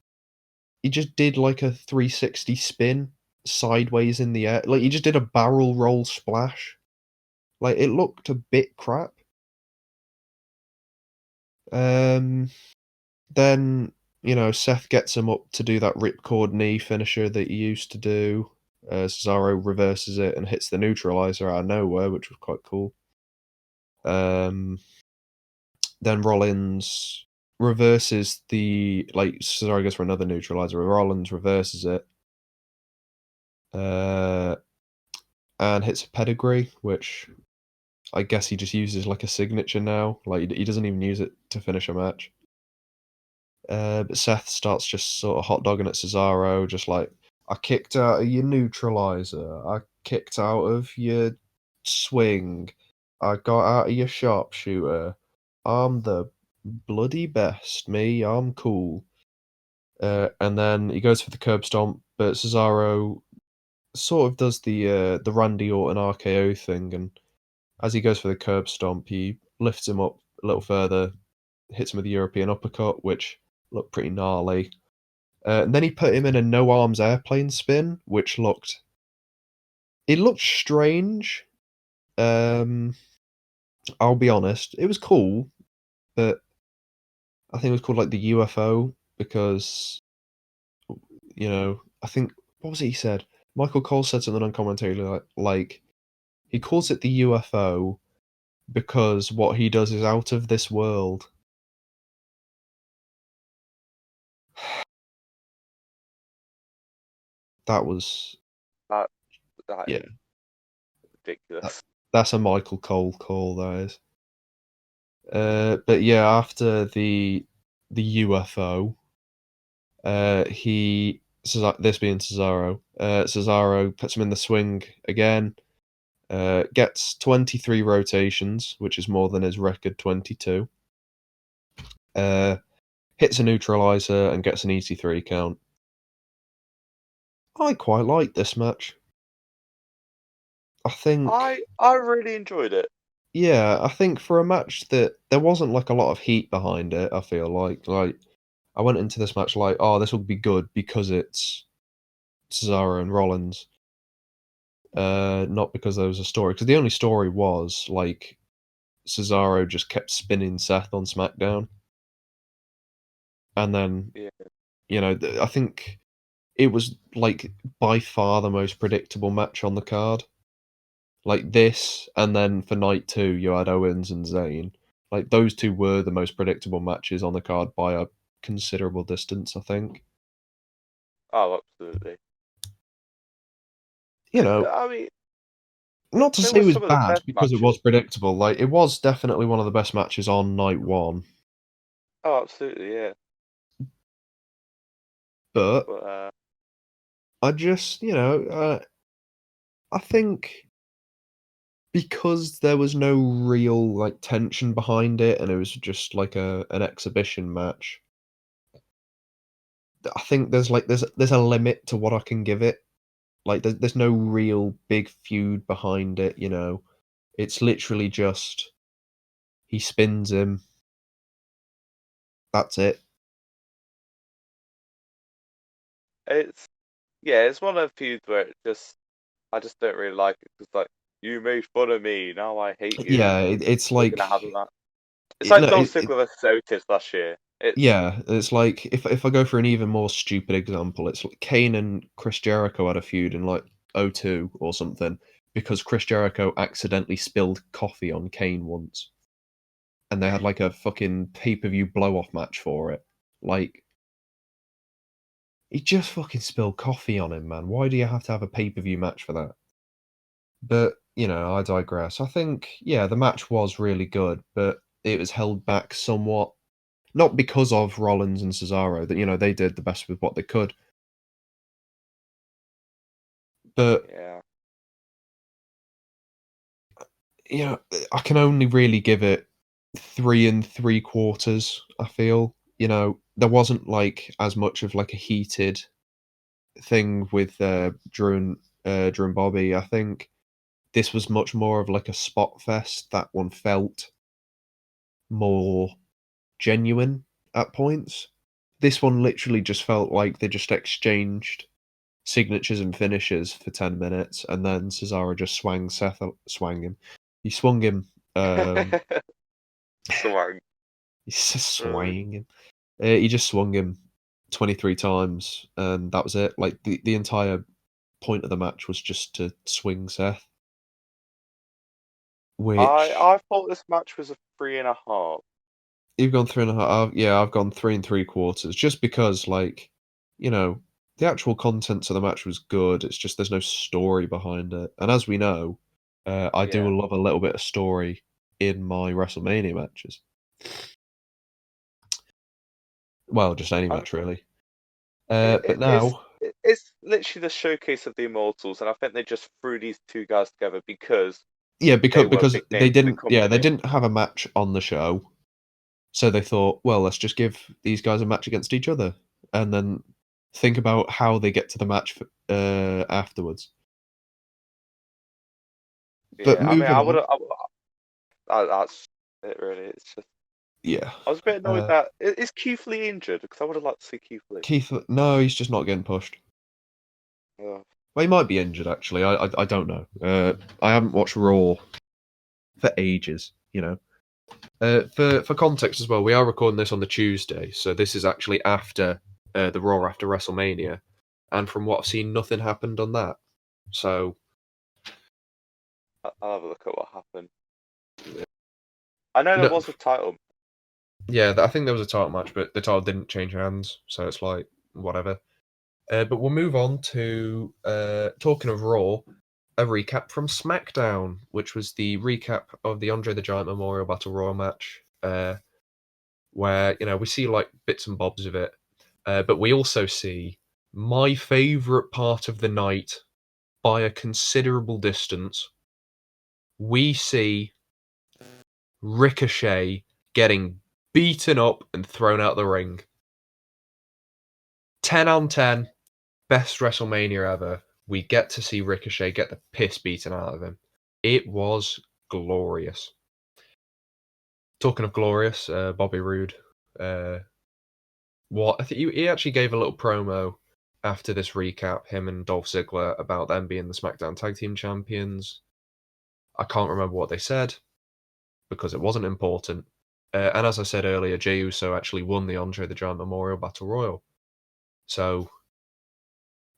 he just did like a 360 spin sideways in the air. Like he just did a barrel roll splash. Like it looked a bit crap. Then you know Seth gets him up to do that ripcord knee finisher that he used to do. Cesaro reverses it and hits the neutralizer out of nowhere, which was quite cool. Then Rollins reverses Cesaro goes for another neutralizer. Rollins reverses it. And hits a pedigree, which I guess he just uses like a signature now. Like he doesn't even use it to finish a match. But Seth starts just sort of hot dogging at Cesaro, just like, I kicked out of your neutralizer. I kicked out of your swing. I got out of your sharpshooter. I'm the bloody best, me. I'm cool. And then he goes for the curb stomp, but Cesaro sort of does the Randy Orton RKO thing, and as he goes for the curb stomp, he lifts him up a little further, hits him with the European uppercut, which looked pretty gnarly. And then he put him in a no arms airplane spin, which looked strange. I'll be honest, it was cool, but I think it was called like the UFO because I think what was it he said? Michael Cole said something on commentary like he calls it the UFO because what he does is out of this world. That was That that yeah. is ridiculous. That's a Michael Cole call, that is. But yeah, after the UFO, this being Cesaro, Cesaro puts him in the swing again. Gets 23 rotations, which is more than his record 22. Hits a neutralizer and gets an easy 3 count. I quite like this match. I think, I really enjoyed it. yeah, I think for a match that there wasn't like a lot of heat behind it, I feel like I went into this match like, oh, this will be good because it's Cesaro and Rollins, not because there was a story. Because the only story was like Cesaro just kept spinning Seth on SmackDown, and then Yeah. I think it was like by far the most predictable match on the card. Like this, and then for night two, you had Owens and Zayn. Like those two were the most predictable matches on the card by a considerable distance, I think. Oh, absolutely. You know, I mean, not to they say were it was some of the bad best because it matches. was predictable. Like it was definitely one of the best matches on night one. Oh, absolutely, yeah. But But I just, I think because there was no real like tension behind it, and it was just like an exhibition match. I think there's a limit to what I can give it. Like there's no real big feud behind it. It's literally just he spins him. That's it. it's yeah, it's one of the feuds where I just don't really like it because like you made fun of me, now I hate you. Yeah, it's We're gonna have like that. It's no, like Dolph Ziggler versus Otis last year. It's yeah, it's like if I go for an even more stupid example, it's like Kane and Chris Jericho had a feud in like '02 or something because Chris Jericho accidentally spilled coffee on Kane once, and they had like a fucking pay-per-view blow-off match for it. Like he just fucking spilled coffee on him, man. Why do you have to have a pay-per-view match for that? But, I digress. I think, yeah, the match was really good, but it was held back somewhat. Not because of Rollins and Cesaro, that, they did the best with what they could. But, yeah. I can only really give it 3 3/4, I feel. There wasn't like as much of like a heated thing with Drew and Bobby. I think this was much more of like a spot fest. That one felt more genuine at points. This one literally just felt like they just exchanged signatures and finishes for 10 minutes, and then Cesaro just swung him. He swung him. Swang. He's just Uh, swaying him. He just swung him 23 times, and that was it. Like the entire point of the match was just to swing Seth, which I thought this match was a 3.5. you've gone 3.5. Yeah, I've gone 3 3/4. Just because, like, you know, the actual contents of the match was good. It's just there's no story behind it. And as we know, I Yeah. do love a little bit of story in my WrestleMania matches. Well, just any I match really. It, But it, it's now, it's literally the showcase of the Immortals, and I think they just threw these two guys together because yeah, they because were because big they names in the didn't, yeah, they company. didn't have a match on the show, so they thought, well, let's just give these guys a match against each other, and then think about how they get to the match afterwards. But Yeah, I mean, moving I would on, have. That's it, really. It's just yeah. I was a bit annoyed Uh, that is Keith Lee injured because I would have liked to see Keith Lee. Keith, no, he's just not getting pushed. Uh, Well, he might be injured actually. I don't know. I haven't watched Raw for ages. For context as well, we are recording this on the Tuesday, so this is actually after the Raw after WrestleMania, and from what I've seen, nothing happened on that. So I'll have a look at what happened. I know there no, was a title. yeah, I think there was a title match, but the title didn't change hands, so it's like whatever. But we'll move on to talking of Raw, a recap from SmackDown, which was the recap of the Andre the Giant Memorial Battle Royal match, where we see like bits and bobs of it, but we also see my favorite part of the night by a considerable distance. We see Ricochet getting beaten up and thrown out the ring. 10 on 10. best WrestleMania ever. We get to see Ricochet get the piss beaten out of him. It was glorious. Talking of glorious, Bobby Roode. I think he actually gave a little promo after this recap, him and Dolph Ziggler, about them being the SmackDown Tag Team Champions. I can't remember what they said because it wasn't important. And as I said earlier, Jey Uso actually won the Andre the Giant Memorial Battle Royal. So,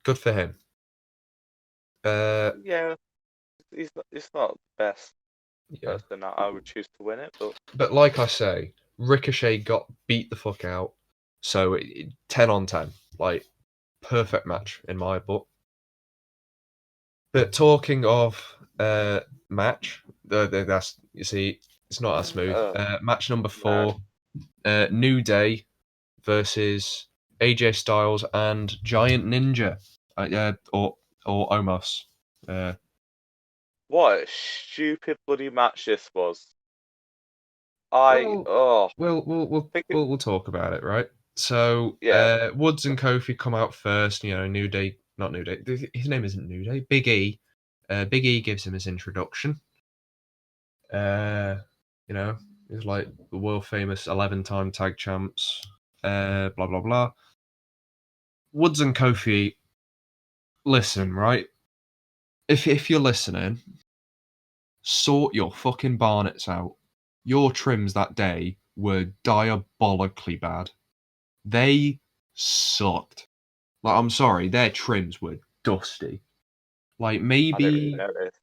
good for him. Yeah, he's not the best Yeah. person that I would choose to win it, But like I say, Ricochet got beat the fuck out. So, 10 on 10. Like, perfect match in my book. But talking of match, that's, you see, it's not as smooth. Match number 4, New Day versus AJ Styles and Giant Ninja, or Omos. what a stupid bloody match this was. We'll talk about it, right? So, Yeah, Woods and Kofi come out first. New Day, not New Day. His name isn't New Day. Big E. Big E gives him his introduction. He's like the world famous 11-time tag champs. Blah blah blah. Woods and Kofi, listen, right? If you're listening, sort your fucking barnets out. Your trims that day were diabolically bad. They sucked. Like, I'm sorry, their trims were dusty. Like, I didn't really maybe, notice.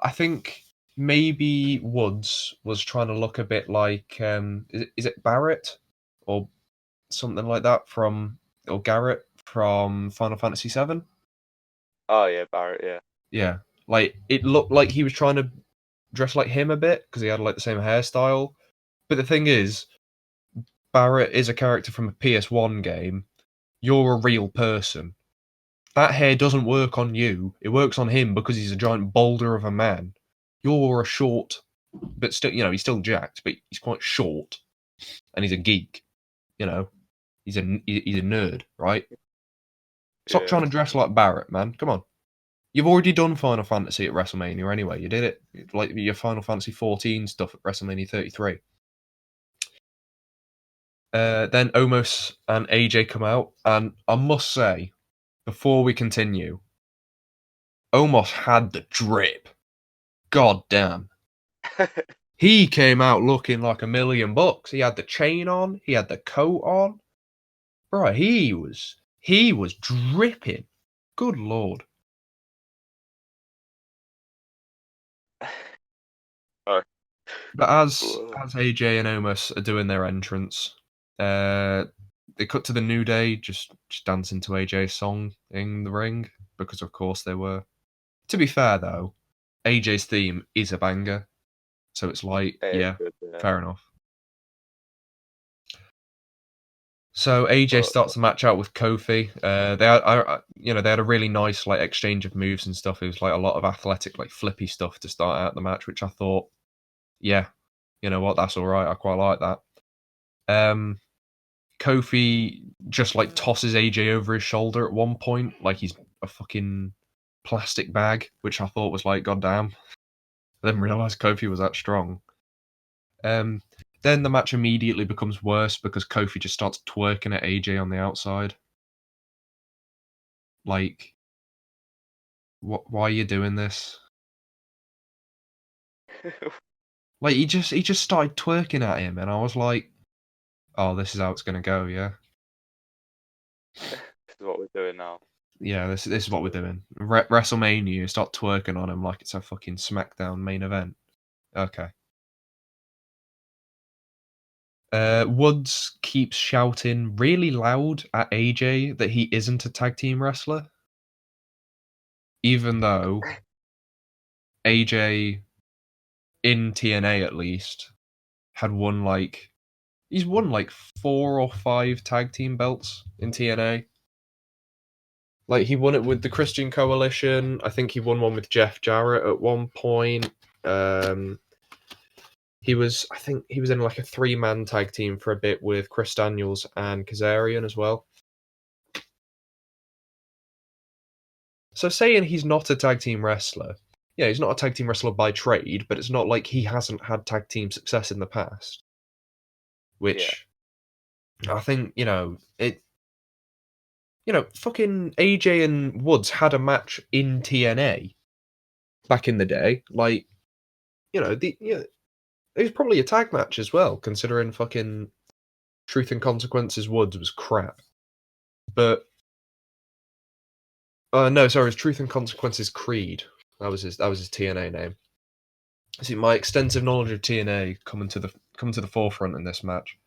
I think maybe Woods was trying to look a bit like, is it Barrett or something like that or Garrett from Final Fantasy VII? Oh yeah, Barrett. Yeah. Yeah, like it looked like he was trying to dress like him a bit because he had like the same hairstyle. But the thing is, Barrett is a character from a PS1 game. You're a real person. That hair doesn't work on you. It works on him because he's a giant boulder of a man. You're a short, but still, he's still jacked, but he's quite short, and he's a geek. He's a nerd, right? Stop Yeah. trying to dress like Barrett, man. Come on. You've already done Final Fantasy at WrestleMania anyway. You did it like your Final Fantasy 14 stuff at WrestleMania 33. Then Omos and AJ come out, and I must say, before we continue, Omos had the drip. God damn. He came out looking like $1,000,000. He had the chain on, he had the coat on. Bro, he was dripping. Good lord. Oh. But as AJ and Omos are doing their entrance, they cut to the New Day just dancing to AJ's song in the ring because of course they were. To be fair though, AJ's theme is a banger, so it's like, yeah, Good, yeah. fair enough. So AJ starts the match out with Kofi. They had a really nice like exchange of moves and stuff. It was like a lot of athletic, like flippy stuff to start out the match, which I thought, yeah, you know what, that's all right. I quite like that. Kofi just like tosses AJ over his shoulder at one point, like he's a fucking plastic bag, which I thought was like, goddamn. I didn't realize Kofi was that strong. Then the match immediately becomes worse because Kofi just starts twerking at AJ on the outside. Like, why are you doing this? Like, he just started twerking at him, and I was like, oh, this is how it's gonna go, yeah. This is what we're doing now. Yeah, this is what we're doing. WrestleMania, you start twerking on him like it's a fucking SmackDown main event. Okay. Woods keeps shouting really loud at AJ that he isn't a tag team wrestler, even though AJ, in TNA at least, had won he's won like 4 or 5 tag team belts in TNA. Like, he won it with the Christian Coalition. I think he won one with Jeff Jarrett at one point. I think he was in like a 3-man tag team for a bit with Chris Daniels and Kazarian as well. So saying he's not a tag team wrestler, yeah, he's not a tag team wrestler by trade, but it's not like he hasn't had tag team success in the past. Yeah. Which I think, fucking AJ and Woods had a match in TNA back in the day. Like, it was probably a tag match as well, considering fucking Truth and Consequences Woods was crap. But no, sorry, it's Truth and Consequences Creed. That was his TNA name. See, my extensive knowledge of TNA coming to the forefront in this match.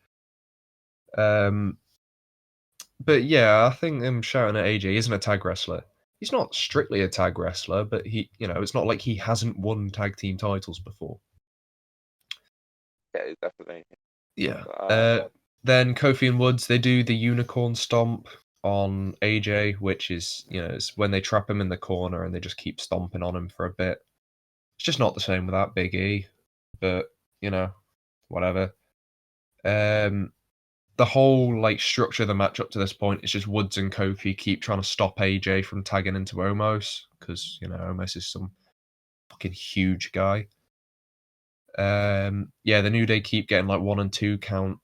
But yeah, I think him shouting at AJ isn't a tag wrestler. He's not strictly a tag wrestler, but it's not like he hasn't won tag team titles before. Yeah, definitely. Yeah. Then Kofi and Woods, they do the unicorn stomp on AJ, which is, it's when they trap him in the corner and they just keep stomping on him for a bit. It's just not the same without Big E, but, whatever. The whole structure of the match up to this point is just Woods and Kofi keep trying to stop AJ from tagging into Omos because Omos is some fucking huge guy. The New Day keep getting 1 and 2 count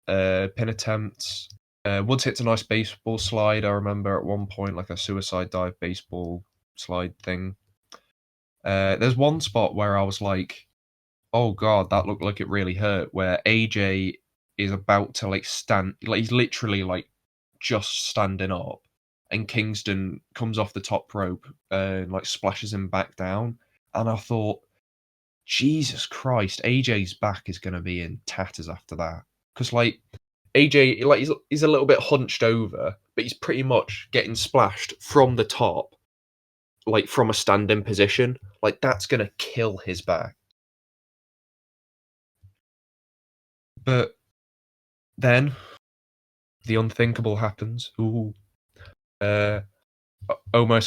pin attempts. Woods hits a nice baseball slide. I remember at one point like a suicide dive baseball slide thing. There's one spot where I was like, "Oh god, that looked like it really hurt." Where AJ is about to stand, he's literally just standing up, and Kingston comes off the top rope and splashes him back down. And I thought, Jesus Christ, AJ's back is going to be in tatters after that, because AJ he's a little bit hunched over, but he's pretty much getting splashed from the top, from a standing position. That's going to kill his back. But then the unthinkable happens. Omos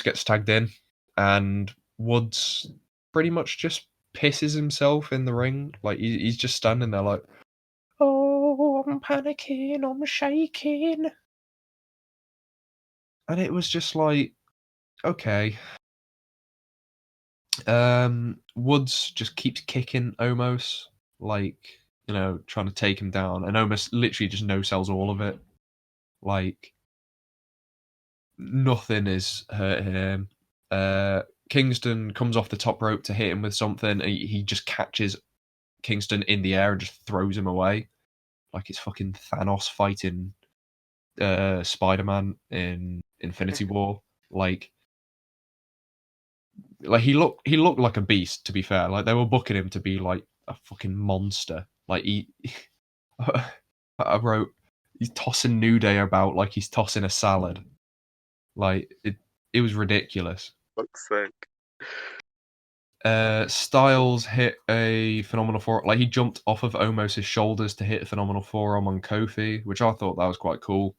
gets tagged in, and Woods pretty much just pisses himself in the ring. He's just standing there like, "Oh, I'm panicking, I'm shaking," and it was just like, okay. Woods just keeps kicking Omos, trying to take him down, and Omos literally just no sells all of it. Nothing is hurting him. Kingston comes off the top rope to hit him with something. He just catches Kingston in the air and just throws him away, like it's fucking Thanos fighting Spider-Man in Infinity War. He looked like a beast. To be fair, they were booking him to be like a fucking monster. I wrote, he's tossing New Day about like he's tossing a salad. It was ridiculous. Fuck's sake. Styles hit a phenomenal forearm. He jumped off of Omos' shoulders to hit a phenomenal forearm on Kofi, which I thought that was quite cool.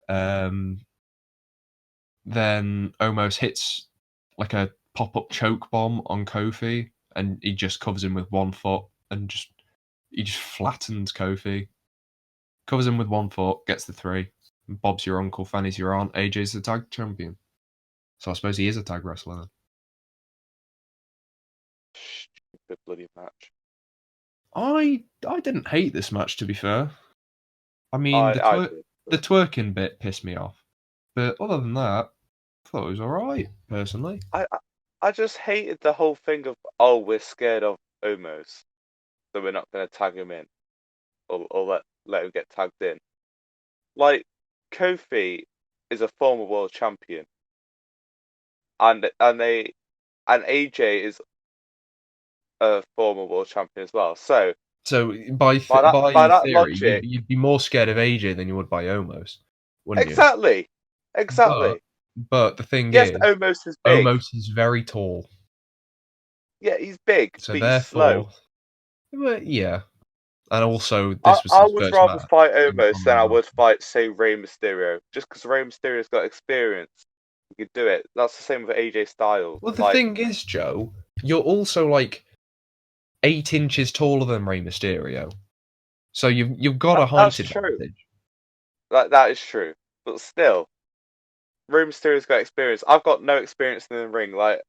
Then Omos hits a pop-up choke bomb on Kofi, and he just covers him with one foot and he just flattens Kofi. Covers him with one foot, gets the 3. Bob's your uncle, Fanny's your aunt. AJ's the tag champion. So I suppose he is a tag wrestler then. Stupid bloody match. I didn't hate this match, to be fair. I mean, the twerking bit pissed me off, but other than that, I thought it was alright, personally. I just hated the whole thing of, oh, we're scared of Omos, so we're not going to tag him in, or let him get tagged in. Kofi is a former world champion, and AJ is a former world champion as well. So by that theory, logic, you'd be more scared of AJ than you would by Omos, wouldn't exactly. you? But the thing yes, is, Omos is big. Omos is very tall. Yeah, he's big, So but therefore, he's slow. yeah. And also, this was I his would first rather match fight in Omos than I Rollins. would fight, say, Rey Mysterio. Just because Rey Mysterio's got experience, he could do it. That's the same with AJ Styles. Well, the thing is, Joe, you're also 8 inches taller than Rey Mysterio, so you've got a height advantage. True. That is true, but still, Rey Mysterio's got experience. I've got no experience in the ring. Like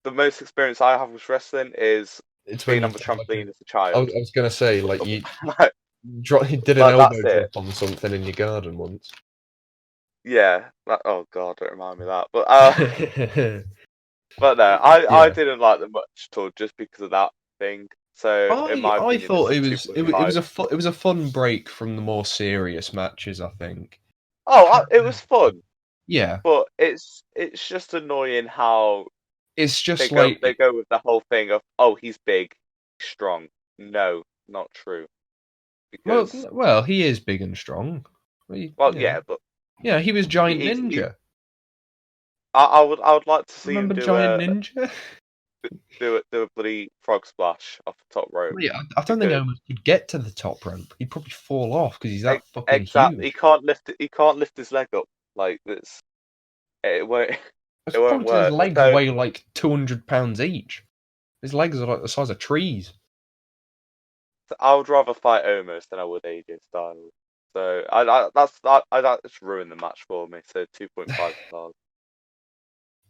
the most experience I have with wrestling is It's when being you on the did like trampoline as a I child. was gonna say like you like, you did an that's elbow it. drop on something in your garden once. Yeah. Oh God, don't remind me of that. But no, I Yeah. didn't like them much at all just because of that thing. So in my I opinion, this thought is it 2.5. was it was a fun break from the more serious matches, I think. Oh, it was fun, Yeah. but it's just annoying how It's they just go like they go with the whole thing of, oh, he's big, strong. No, not true. Because he is big and strong. well, yeah, but Yeah, he was Giant he Ninja. I would like to see him Remember do Giant Ninja? a bloody frog splash off the top rope Yeah, I don't think because Omos could get to the top rope. He'd probably fall off because he's that fucking exactly huge. he can't lift his leg up like this. It won't It's it won't probably his work. legs So weigh like 200 pounds each. His legs are like the size of trees. I would rather fight Omos than I would AJ Styles. So that's ruined the match for me. So 2.5 stars.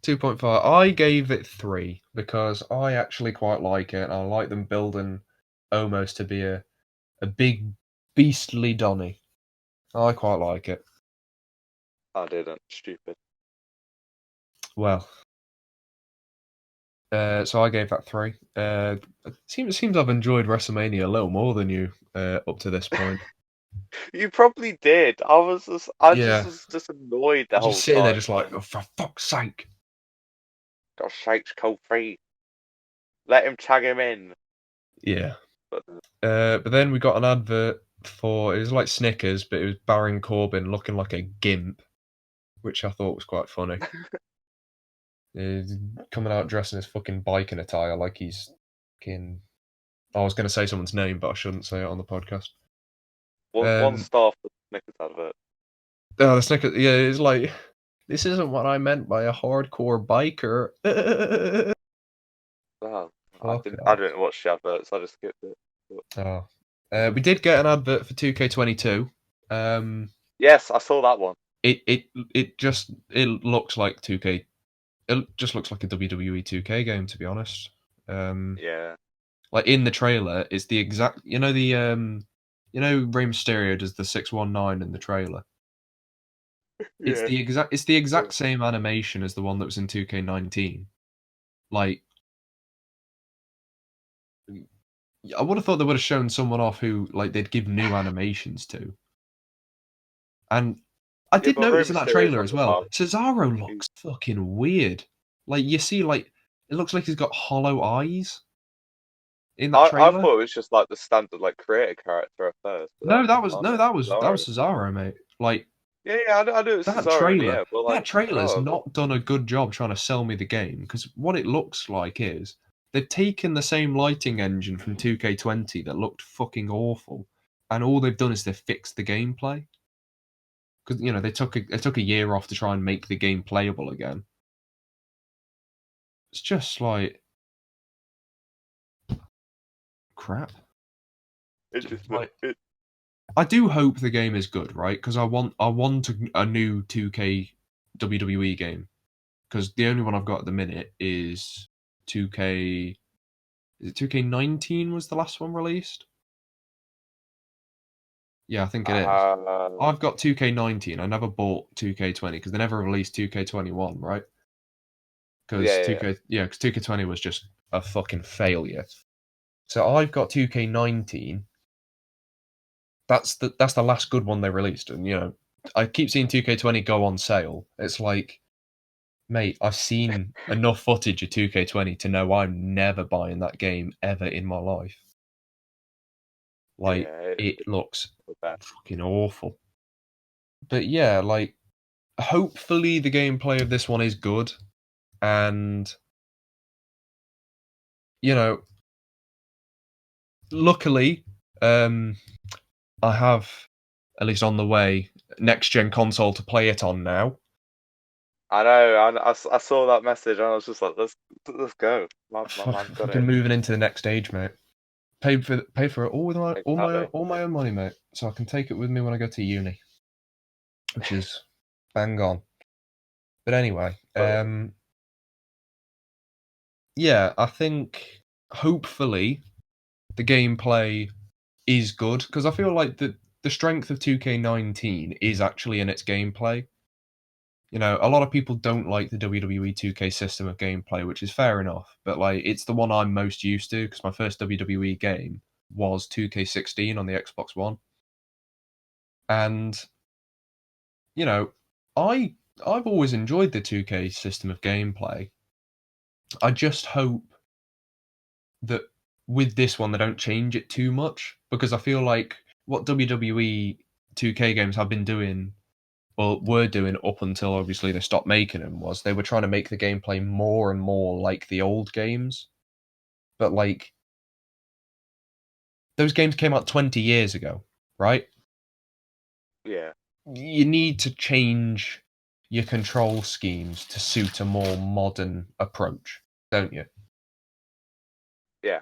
2.5. I gave it 3 because I actually quite like it. I like them building Omos to be a big beastly Donny. I quite like it. I didn't. Stupid. Well, so I gave that 3. It seems I've enjoyed WrestleMania a little more than you up to this point. You probably did. I just Yeah, was just annoyed the just whole sitting there, time. just like, oh, for fuck's sake. Got shakes cold free. Let him tag him in. Yeah. But But then we got an advert for it was like Snickers, but it was Baron Corbin looking like a gimp, which I thought was quite funny. He's coming out dressed in his fucking biking attire like he's fucking. I was going to say someone's name, but I shouldn't say it on the podcast. one star for the Snickers advert. Oh, the Snickers. Yeah, it's like this isn't what I meant by a hardcore biker. Oh, Fuck I off. didn't watch the adverts. I just skipped it. Oh. We did get an advert for 2K22. Yes, I saw that one. It looks like 2K. It just looks like a WWE 2K game, to be honest. Yeah. Like in the trailer, it's the exact. Rey Mysterio does the 619 in the trailer. Yeah. It's the exact same animation as the one that was in 2K19. Like, I would have thought they would have shown someone off who like they'd give new animations to. And I Yeah, did but Rey notice in that Mysterio's trailer on as the well, mark. Cesaro He- looks fucking weird. Like you see, like it looks like he's got hollow eyes in that I trailer. thought it was just like the standard like creator character at first, but No, then that was oh no, no, that was Cesaro. Cesaro, mate. Like Yeah, I knew it was that Cesaro in the trailer, air, but that like, trailer's oh, not done a good job trying to sell me the game because what it looks like is they've taken the same lighting engine from 2K20 that looked fucking awful, and all they've done is they've fixed the gameplay because they took a year off to try and make the game playable again. It's just like crap. it just Like it. I do hope the game is good, right? Because I want a new 2K WWE game because the only one I've got at the minute is 2K. Is it 2K19 was the last one released? Yeah, I think it is. Uh, I've got 2K19. I never bought 2K20 because they never released 2K21, right? Because yeah. 2K, yeah, because 2K20 was just a fucking failure. So I've got 2K19. That's the last good one they released, and I keep seeing 2K20 go on sale. It's like, mate, I've seen enough footage of 2K20 to know I'm never buying that game ever in my life. Like, Yeah, it looks it's bad. fucking awful. But yeah, like, hopefully the gameplay of this one is good, and you know, luckily, I have at least on the way next gen console to play it on now. I know. I saw that message and I was just like, let's go. My man's got Fucking it. moving into the next stage, mate. Paid for it all with Exactly. all my own money, mate. So I can take it with me when I go to uni, which is bang on. But anyway, But yeah, I think hopefully the gameplay is good because I feel like the strength of 2K19 is actually in its gameplay. You know, a lot of people don't like the WWE 2K system of gameplay, which is fair enough. But like, it's the one I'm most used to because my first WWE game was 2K16 on the Xbox One, and you know, I've always enjoyed the 2K system of gameplay. I just hope that with this one they don't change it too much because I feel like what WWE 2K games have been doing, well, were doing up until obviously they stopped making them, was they were trying to make the gameplay more and more like the old games. But like those games came out 20 years ago, right? yeah, You need to change your control schemes to suit a more modern approach, don't you? yeah,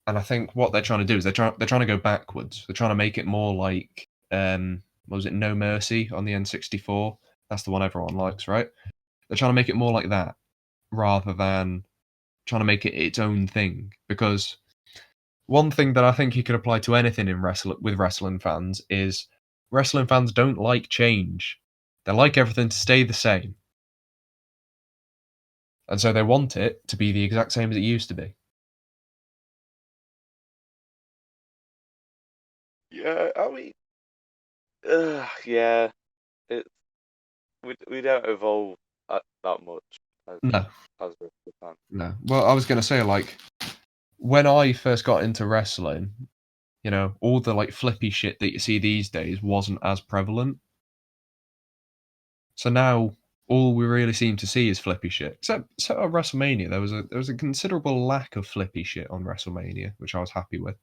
And I think what they're trying to do is they're trying to go backwards. They're trying to make it more like what was it, No Mercy on the N64? That's the one everyone likes, right? They're trying to make it more like that rather than trying to make it its own thing. Because one thing that I think you could apply to anything in with wrestling fans is wrestling fans don't like change. They like everything to stay the same. And so they want it to be the exact same as it used to be. yeah. I mean, yeah. It we don't evolve that much as No, as a fan. no. Well, I was going to say, like, when I first got into wrestling, you know, all the like flippy shit that you see these days wasn't as prevalent. So now all we really seem to see is flippy shit. Except at WrestleMania, there was a considerable lack of flippy shit on WrestleMania, which I was happy with.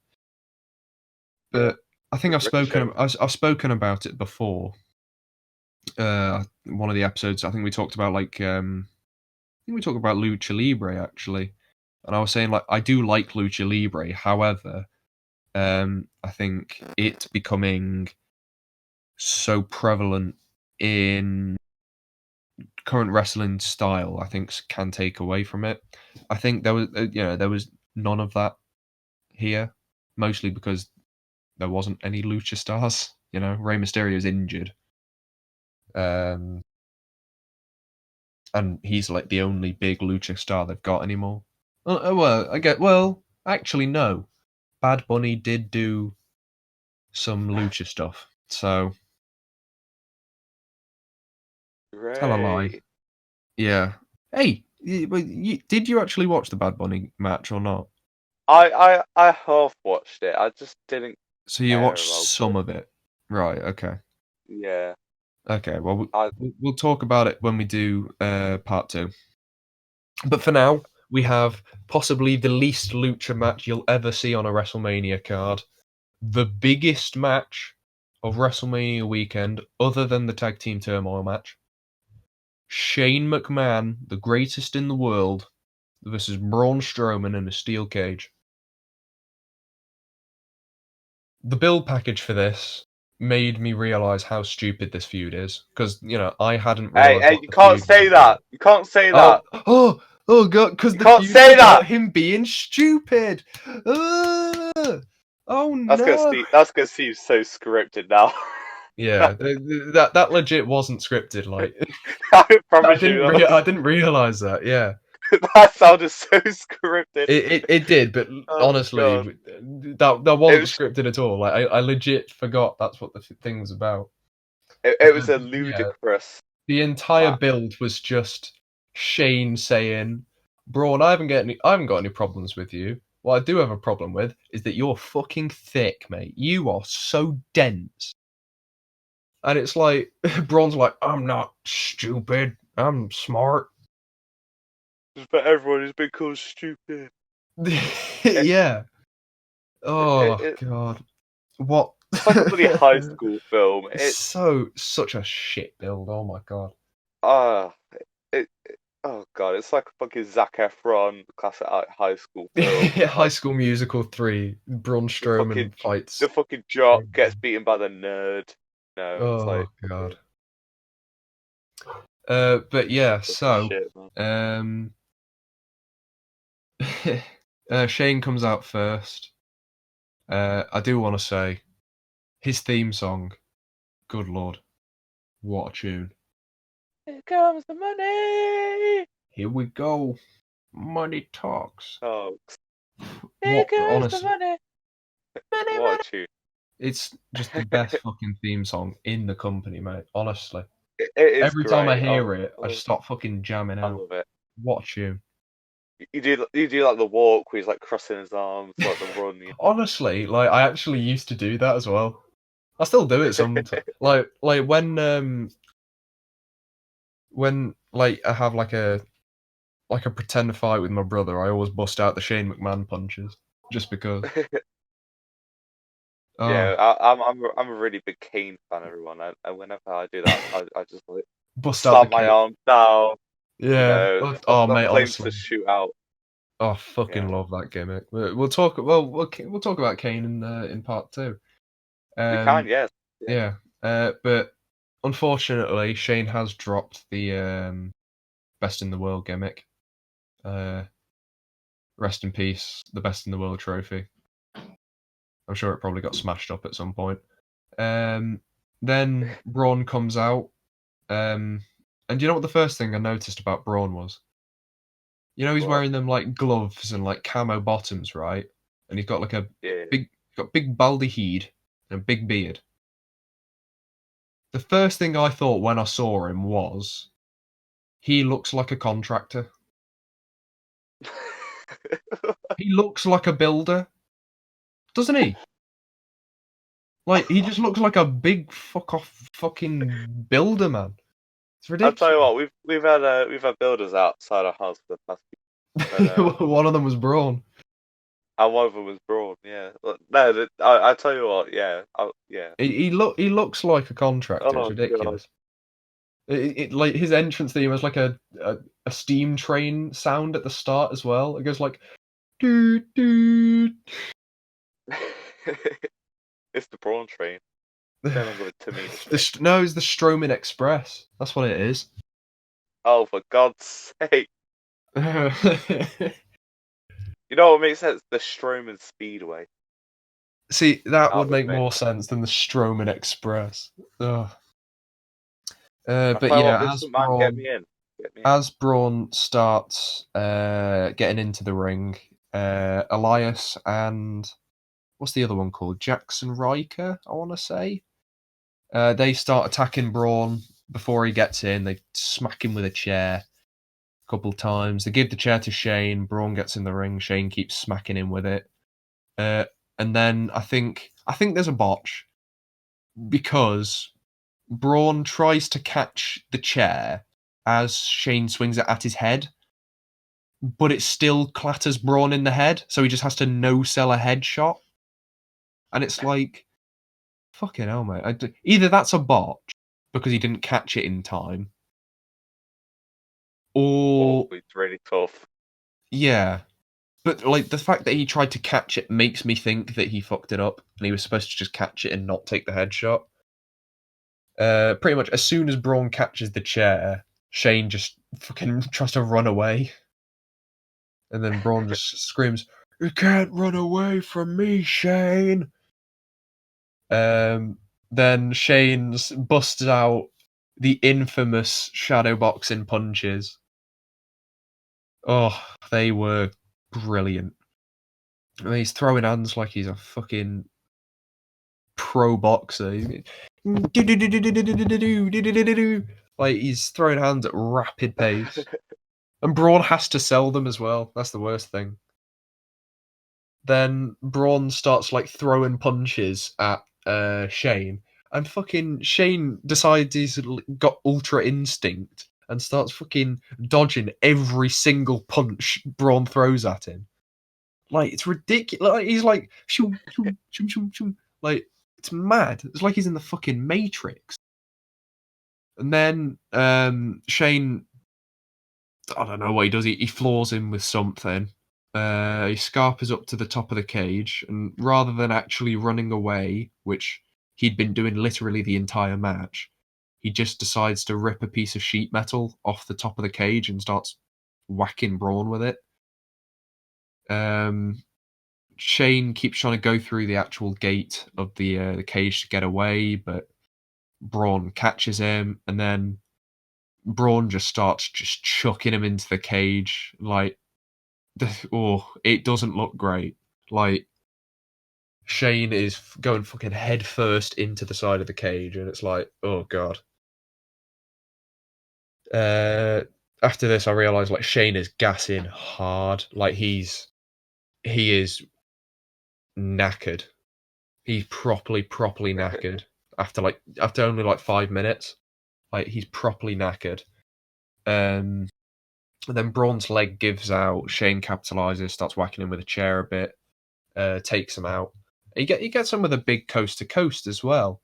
Yeah, But I think Ricochet. I've spoken about it before. One of the episodes, I think we talked about I think we talked about Lucha Libre actually, and I was saying like I do like Lucha Libre. However, I think it becoming so prevalent in current wrestling style, I think can take away from it. I think there was, there was none of that here, mostly because there wasn't any lucha stars. You know, Rey Mysterio's injured, um, and he's like the only big lucha star they've got anymore. Well, I get. Well, actually, no. Bad Bunny did do some lucha stuff, so tell a lie. Great. Yeah. Hey, did you actually watch the Bad Bunny match or not? I half watched it. I just didn't So you care watched about some it. of it, right? Okay, Yeah. okay. Well, I we'll talk about it when we do part two. But for now, we have possibly the least lucha match you'll ever see on a WrestleMania card, the biggest match of WrestleMania weekend, other than the tag team turmoil match. Shane McMahon, the greatest in the world, versus Braun Strowman in a steel cage. The build package for this made me realize how stupid this feud is because I hadn't realized hey, what you the can't feud was say about. that. You can't say Oh, that. oh god, because You the can't feud is say that. about him being stupid. Oh no. That's gonna seem so scripted now. Yeah, that legit wasn't scripted. Like I promise you that I didn't realize that. Yeah, that sounded so scripted. it did, but Oh honestly, god. that It wasn't was scripted at all. Like I legit forgot that's what the thing was about. it was a Yeah, ludicrous the entire match. build was just Shane saying, "Braun, I haven't got any problems with you. What I do have a problem with is that you're fucking thick, mate. You are so dense." And it's like Braun's like, "I'm not stupid. I'm smart." Just for everyone who's been called stupid. It, Yeah. it, Oh it, god. What? it's like a bloody high school film. It's such a shit build. Oh my god. Ah, oh god, it's like a fucking Zac Efron classic high school film. High Like School Musical 3. Braun the fucking Strowman fights. the fucking jock gets beaten by the nerd. No, it's Oh like god. But yeah, That's so shit, man. Shane comes out first. I do want to say his theme song. Good lord, what a tune! Here comes the money. Here we go. Money talks. Oh, here What comes the honestly, money. What a tune! it's just the best fucking theme song in the company, mate. Honestly, It is every time I great. hear it, I just start fucking jamming I out. love it. What a tune! You do like the walk where he's like crossing his arms, like the run. Honestly, like I actually used to do that as well. I still do it sometimes. Like when like I have like a pretend fight with my brother, I always bust out the Shane McMahon punches just because. Yeah, Oh, I'm a really big Kane fan, everyone. And whenever I do that, I just like bust out the slam my Kane. arm down. You Yeah. know, Oh, the mate, flames honestly, just shoot out. oh, I fucking Yeah, love that gimmick. We'll talk. Well, we'll talk about Kane in part two. we can, yes. Yeah. Yeah. But unfortunately, Shane has dropped the best in the world gimmick. Rest in peace, the best in the world trophy. I'm sure it probably got smashed up at some point. Then Braun comes out. And you know what the first thing I noticed about Braun was? You know he's What? wearing them like gloves and like camo bottoms, right? And he's got like a Yeah. big baldy head and a big beard. The first thing I thought when I saw him was he looks like a contractor. He looks like a builder, doesn't he? Like he just looks like a big fuck off fucking builder, man. It's I'll tell you ridiculous. what, we've had builders outside our house for the past week, and One of them was Braun. and one of them was Braun. Yeah, no, I tell you what, yeah, yeah. He looks like a contractor. It's Oh god. ridiculous. Like his entrance theme has like a steam train sound at the start as well. It goes like doo doo. It's the Braun train. No longer the Tamina train. No, it's the Strowman Express. That's what it is. Oh, for God's sake! You know what makes sense? The Strowman Speedway. See, that That would would make make. more sense than the Strowman Express. Ugh. I But tell you what, yeah, Vince McMahon, get me in. Get me in. As Braun starts getting into the ring, Elias and what's the other one called? Jackson Riker, I want to say. They start attacking Braun before he gets in. They smack him with a chair a couple times. They give the chair to Shane. Braun gets in the ring. Shane keeps smacking him with it. And then I think there's a botch because Braun tries to catch the chair as Shane swings it at his head, but it still clatters Braun in the head, so he just has to no-sell a headshot. And it's like, fucking hell, mate. Either that's a botch because he didn't catch it in time, Oh, or it's really tough. yeah. But like the fact that he tried to catch it makes me think that he fucked it up, and he was supposed to just catch it and not take the headshot. Pretty much as soon as Braun catches the chair, Shane just fucking tries to run away, and then Braun just screams, "You can't run away from me, Shane!" Then Shane busts out the infamous shadow boxing punches. Oh, they were brilliant. I mean, he's throwing hands like he's a fucking pro boxer. Like he's throwing hands at rapid pace. And Braun has to sell them as well. That's the worst thing. Then Braun starts like throwing punches at Shane, and fucking Shane decides he's got ultra instinct and starts fucking dodging every single punch Braun throws at him. Like it's ridiculous. Like, he's like shoo, shoo, shoo, shoo, shoo. Like it's mad. It's like he's in the fucking Matrix. And then Shane, I don't know what he does. He floors him with something. He scarpers up to the top of the cage, and rather than actually running away, which he'd been doing literally the entire match, he just decides to rip a piece of sheet metal off the top of the cage and starts whacking Braun with it. Shane keeps trying to go through the actual gate of the cage to get away, but Braun catches him, and then Braun just starts just chucking him into the cage. Like, it doesn't look great. Like, Shane is going fucking head first into the side of the cage, and it's like, oh god. After this, I realised like Shane is gassing hard. Like he is knackered. He's properly knackered after only like 5 minutes. Like he's properly knackered. And then Braun's leg gives out. Shane capitalizes, starts whacking him with a chair a bit, takes him out. He gets him with a big coast to coast as well.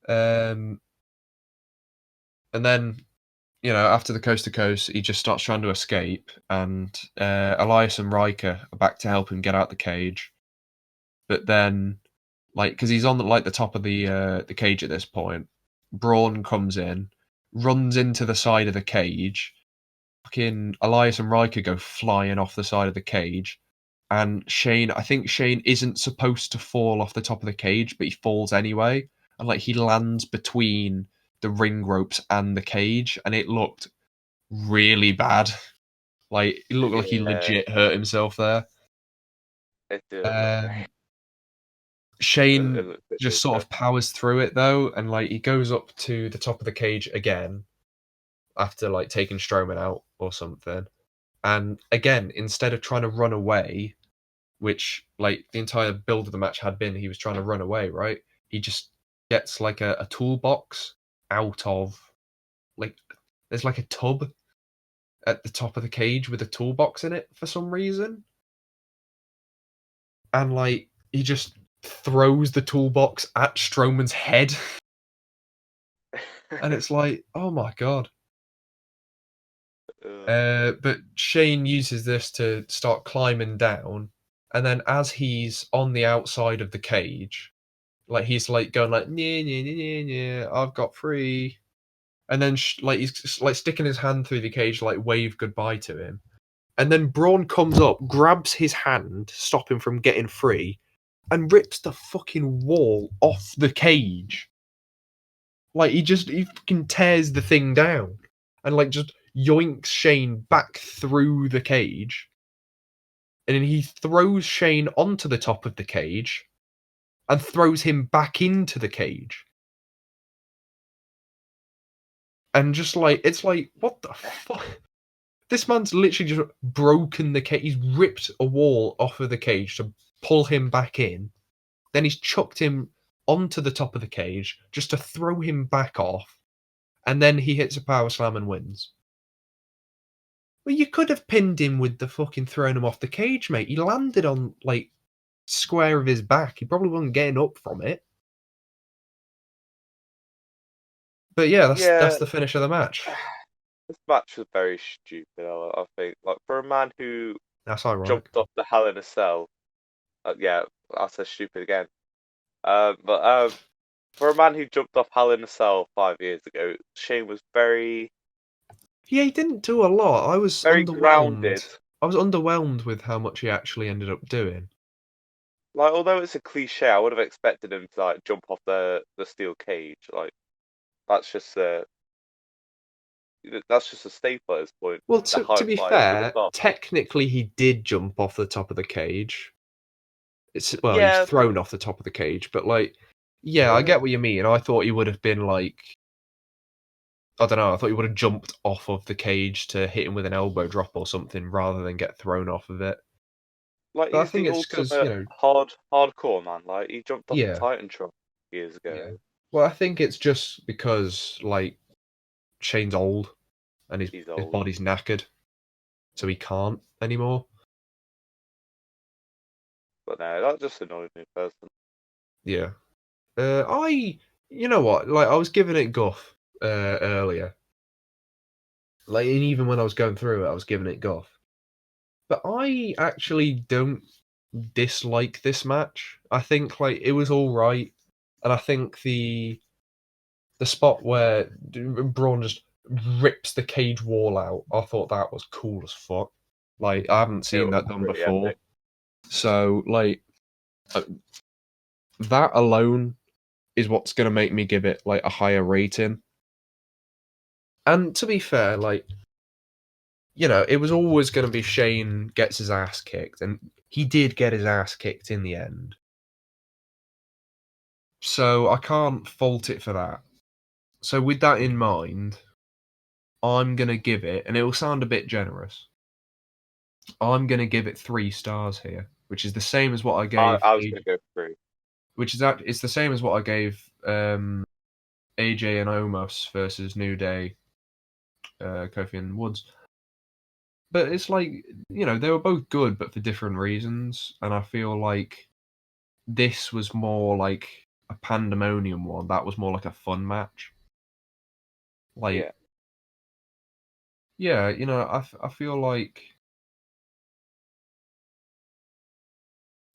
And then, after the coast to coast, he just starts trying to escape, and Elias and Riker are back to help him get out the cage. But then, because he's on the top of the cage at this point, Braun comes in, runs into the side of the cage. Fucking Elias and Riker go flying off the side of the cage, and I think Shane isn't supposed to fall off the top of the cage, but he falls anyway, and he lands between the ring ropes and the cage, and it looked really bad. It looked like he legit hurt himself there. It didn't look great. Shane just sort of powers through it though, and he goes up to the top of the cage again after taking Strowman out or something. And again, instead of trying to run away, which the entire build of the match had been, he was trying to run away, right? He just gets a toolbox out of there's a tub at the top of the cage with a toolbox in it for some reason. And he just throws the toolbox at Strowman's head. And it's oh my god. But Shane uses this to start climbing down, and then as he's on the outside of the cage, he's going yeah, I've got free, and then he's sticking his hand through the cage, wave goodbye to him, and then Braun comes up, grabs his hand, stop him from getting free, and rips the fucking wall off the cage. He fucking tears the thing down, and just yoinks Shane back through the cage, and then he throws Shane onto the top of the cage and throws him back into the cage. And just it's what the fuck? This man's literally just broken the cage. He's ripped a wall off of the cage to pull him back in. Then he's chucked him onto the top of the cage just to throw him back off. And then he hits a power slam and wins. Well, you could have pinned him with the fucking throwing him off the cage, mate. He landed on, square of his back. He probably wasn't getting up from it. But yeah, that's the finish of the match. This match was very stupid, I think. For a man who That's ironic. jumped off the Hell in a Cell, yeah, I said stupid again. But for a man who jumped off Hell in a Cell 5 years ago, Shane was very... Yeah, he didn't do a lot. I was very underwhelmed. grounded. I was underwhelmed with how much he actually ended up doing. Although it's a cliche, I would have expected him to jump off the steel cage. That's just a staple at this point. Well, to be fair, technically he did jump off the top of the cage. He was thrown off the top of the cage, but I get what you mean. I thought he would have been I don't know. I thought he would have jumped off of the cage to hit him with an elbow drop or something, rather than get thrown off of it. But I think it's because hardcore man. He jumped off the Titantron years ago. Yeah. Well, I think it's just because Shane's old and his body's knackered, so he can't anymore. But no, that just annoyed me personally. Yeah. You know what? I was giving it guff earlier. And even when I was going through it, I was giving it guff. But I actually don't dislike this match. I think it was all right, and I think the the spot where Braun just rips the cage wall out. I thought that was cool as fuck. Like I haven't seen that done before. Epic. So like that alone is what's gonna make me give it like a higher rating. And to be fair, like it was always going to be Shane gets his ass kicked, and he did get his ass kicked in the end. So I can't fault it for that. So with that in mind, I'm going to give it, and it will sound a bit generous, I'm going to give it 3 stars here, which is the same as what I gave I was going to go 3. it's the same as what I gave AJ and Omos versus New Day, Kofi and Woods. But it's like, they were both good, but for different reasons. And I feel like this was more like a pandemonium one. That was more like a fun match. Like, yeah, I feel like,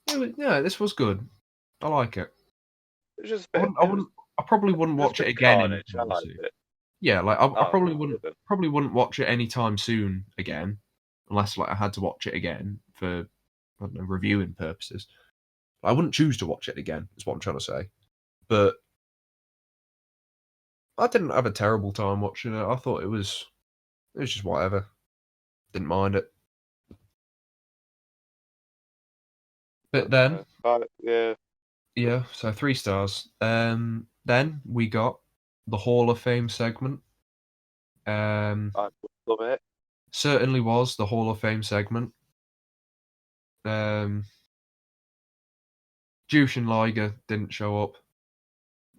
this was good. I like it. It was just I a bit. wouldn't. I probably wouldn't watch it again Carnage. I anytime liked soon. it. Yeah, like I Oh, probably wouldn't watch it anytime soon again, unless like I had to watch it again for I don't know, reviewing purposes. I wouldn't choose to watch it again. Is what I'm trying to say. But I didn't have a terrible time watching it. I thought it was just whatever. Didn't mind it. But then, yeah, so 3 stars. Then we got the Hall of Fame segment. I love it. Certainly was the Hall of Fame segment. Jushin Liger didn't show up,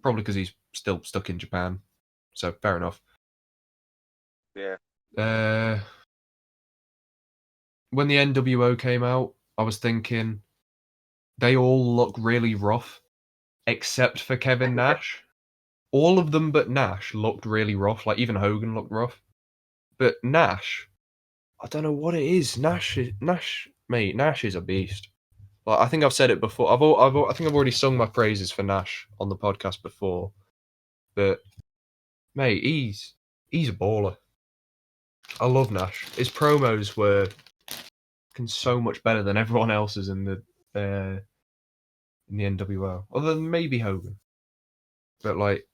probably because he's still stuck in Japan. So fair enough. Yeah. When the NWO came out, I was thinking they all look really rough, except for Kevin Nash. All of them but Nash looked really rough. Like even Hogan looked rough, but Nash, I don't know what it is. Nash, mate. Nash is a beast. Like I think I've said it before. I think I've already sung my praises for Nash on the podcast before, but mate, he's a baller. I love Nash. His promos were so much better than everyone else's in the NWO, other than maybe Hogan. But like,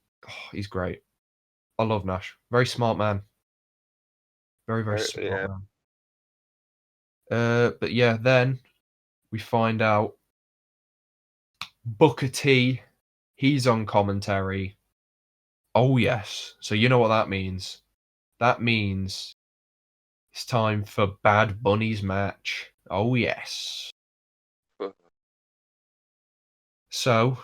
he's great. I love Nash. Very smart man. Very, very smart man. But yeah, then we find out Booker T, he's on commentary. Oh yes. So you know what that means. That means it's time for Bad Bunny's match. Oh yes. So,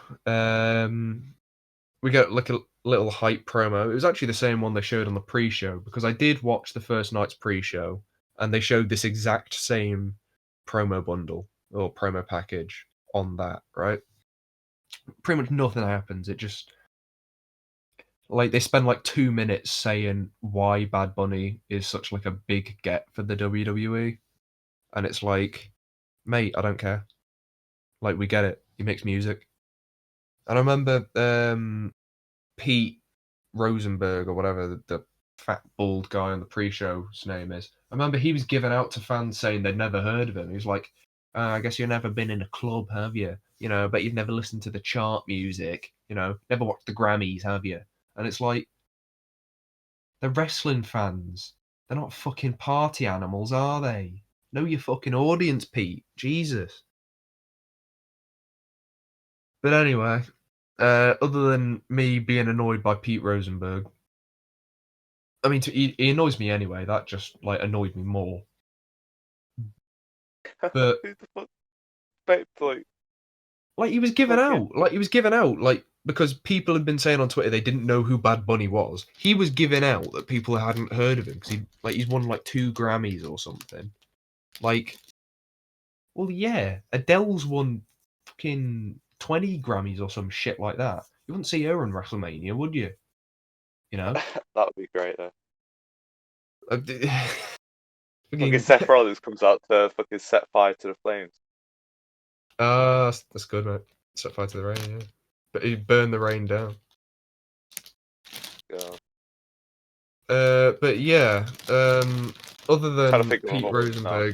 we got like a little hype promo. It was actually the same one they showed on the pre-show, because I did watch the first night's pre-show and they showed this exact same promo bundle or promo package on that, right? Pretty much nothing happens. It just like they spend like 2 minutes saying why Bad Bunny is such like a big get for the WWE, and it's like, mate, I don't care. Like we get it. He makes music. And I remember Pete Rosenberg or whatever the fat bald guy on the pre-show's name is. I remember he was giving out to fans saying they'd never heard of him. He was like, I guess you've never been in a club, have you? But you've never listened to the chart music. Never watched the Grammys, have you? And it's like, they're wrestling fans. They're not fucking party animals, are they? Know your fucking audience, Pete. Jesus. But anyway, other than me being annoyed by Pete Rosenberg, I mean, he annoys me anyway. That just like annoyed me more. But Who the fuck expect like he was given out, like because people had been saying on Twitter they didn't know who Bad Bunny was. He was giving out that people hadn't heard of him because he's won like 2 Grammys or something. Like, well, yeah, Adele's won fucking 20 Grammys or some shit like that. You wouldn't see her in WrestleMania, would you? that would be great though. Fucking Seth Rollins comes out to fucking set fire to the flames. that's good, mate. Set fire to the rain, yeah. But he burned the rain down. God. But yeah, other Trying to than think of Pete what was now.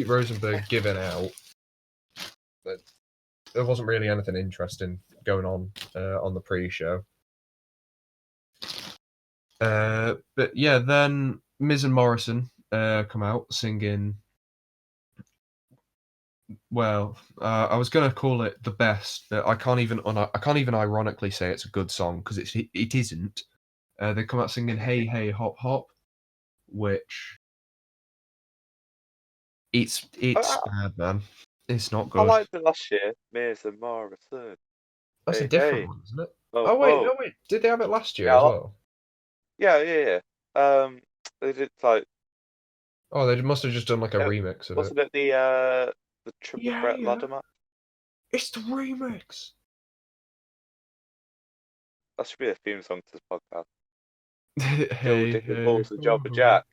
Rosenberg giving out, but there wasn't really anything interesting going on the pre-show. But yeah, then Miz and Morrison come out singing. Well, I was gonna call it the best, but I can't even ironically say it's a good song because it isn't. They come out singing "Hey Hey Hop Hop," which it's I, bad, man. It's not I good. liked it last year. Miz and Morrison. That's a Hey, different hey. one, isn't it? Oh, Oh wait, oh. no wait. Did they have it last year Yeah, as well? yeah. They did like, Oh, they must have just done like a uh, remix of it. wasn't it the triple Yeah, threat yeah. ladder match? It's the remix. That should be a theme song to this podcast. Joe Hey, Dick and hey, Balls and ho, Jobber ho. Jack.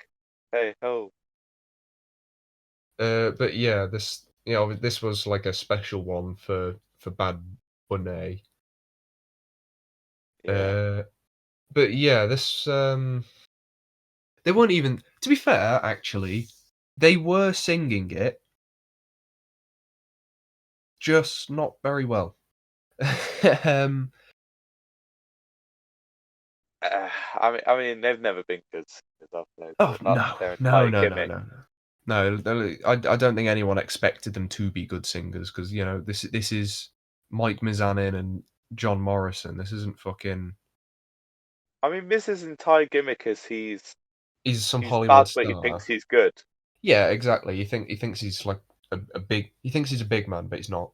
Hey ho. But yeah, this was like a special one for Bad Bunny. Yeah. Uh, but yeah, this they weren't even. To be fair, actually, they were singing it, just not very well. um, I mean, they've never been good singers, have they? oh That's no, their no, entire no, no, gimmick. no, no. No, I don't think anyone expected them to be good singers because this is Mike Mizanin and John Morrison. This isn't fucking. I mean, Miz's entire gimmick is He's some he's bad, Hollywood but he star. thinks he's good. Yeah, exactly. He thinks he's like a big. He thinks he's a big man, but he's not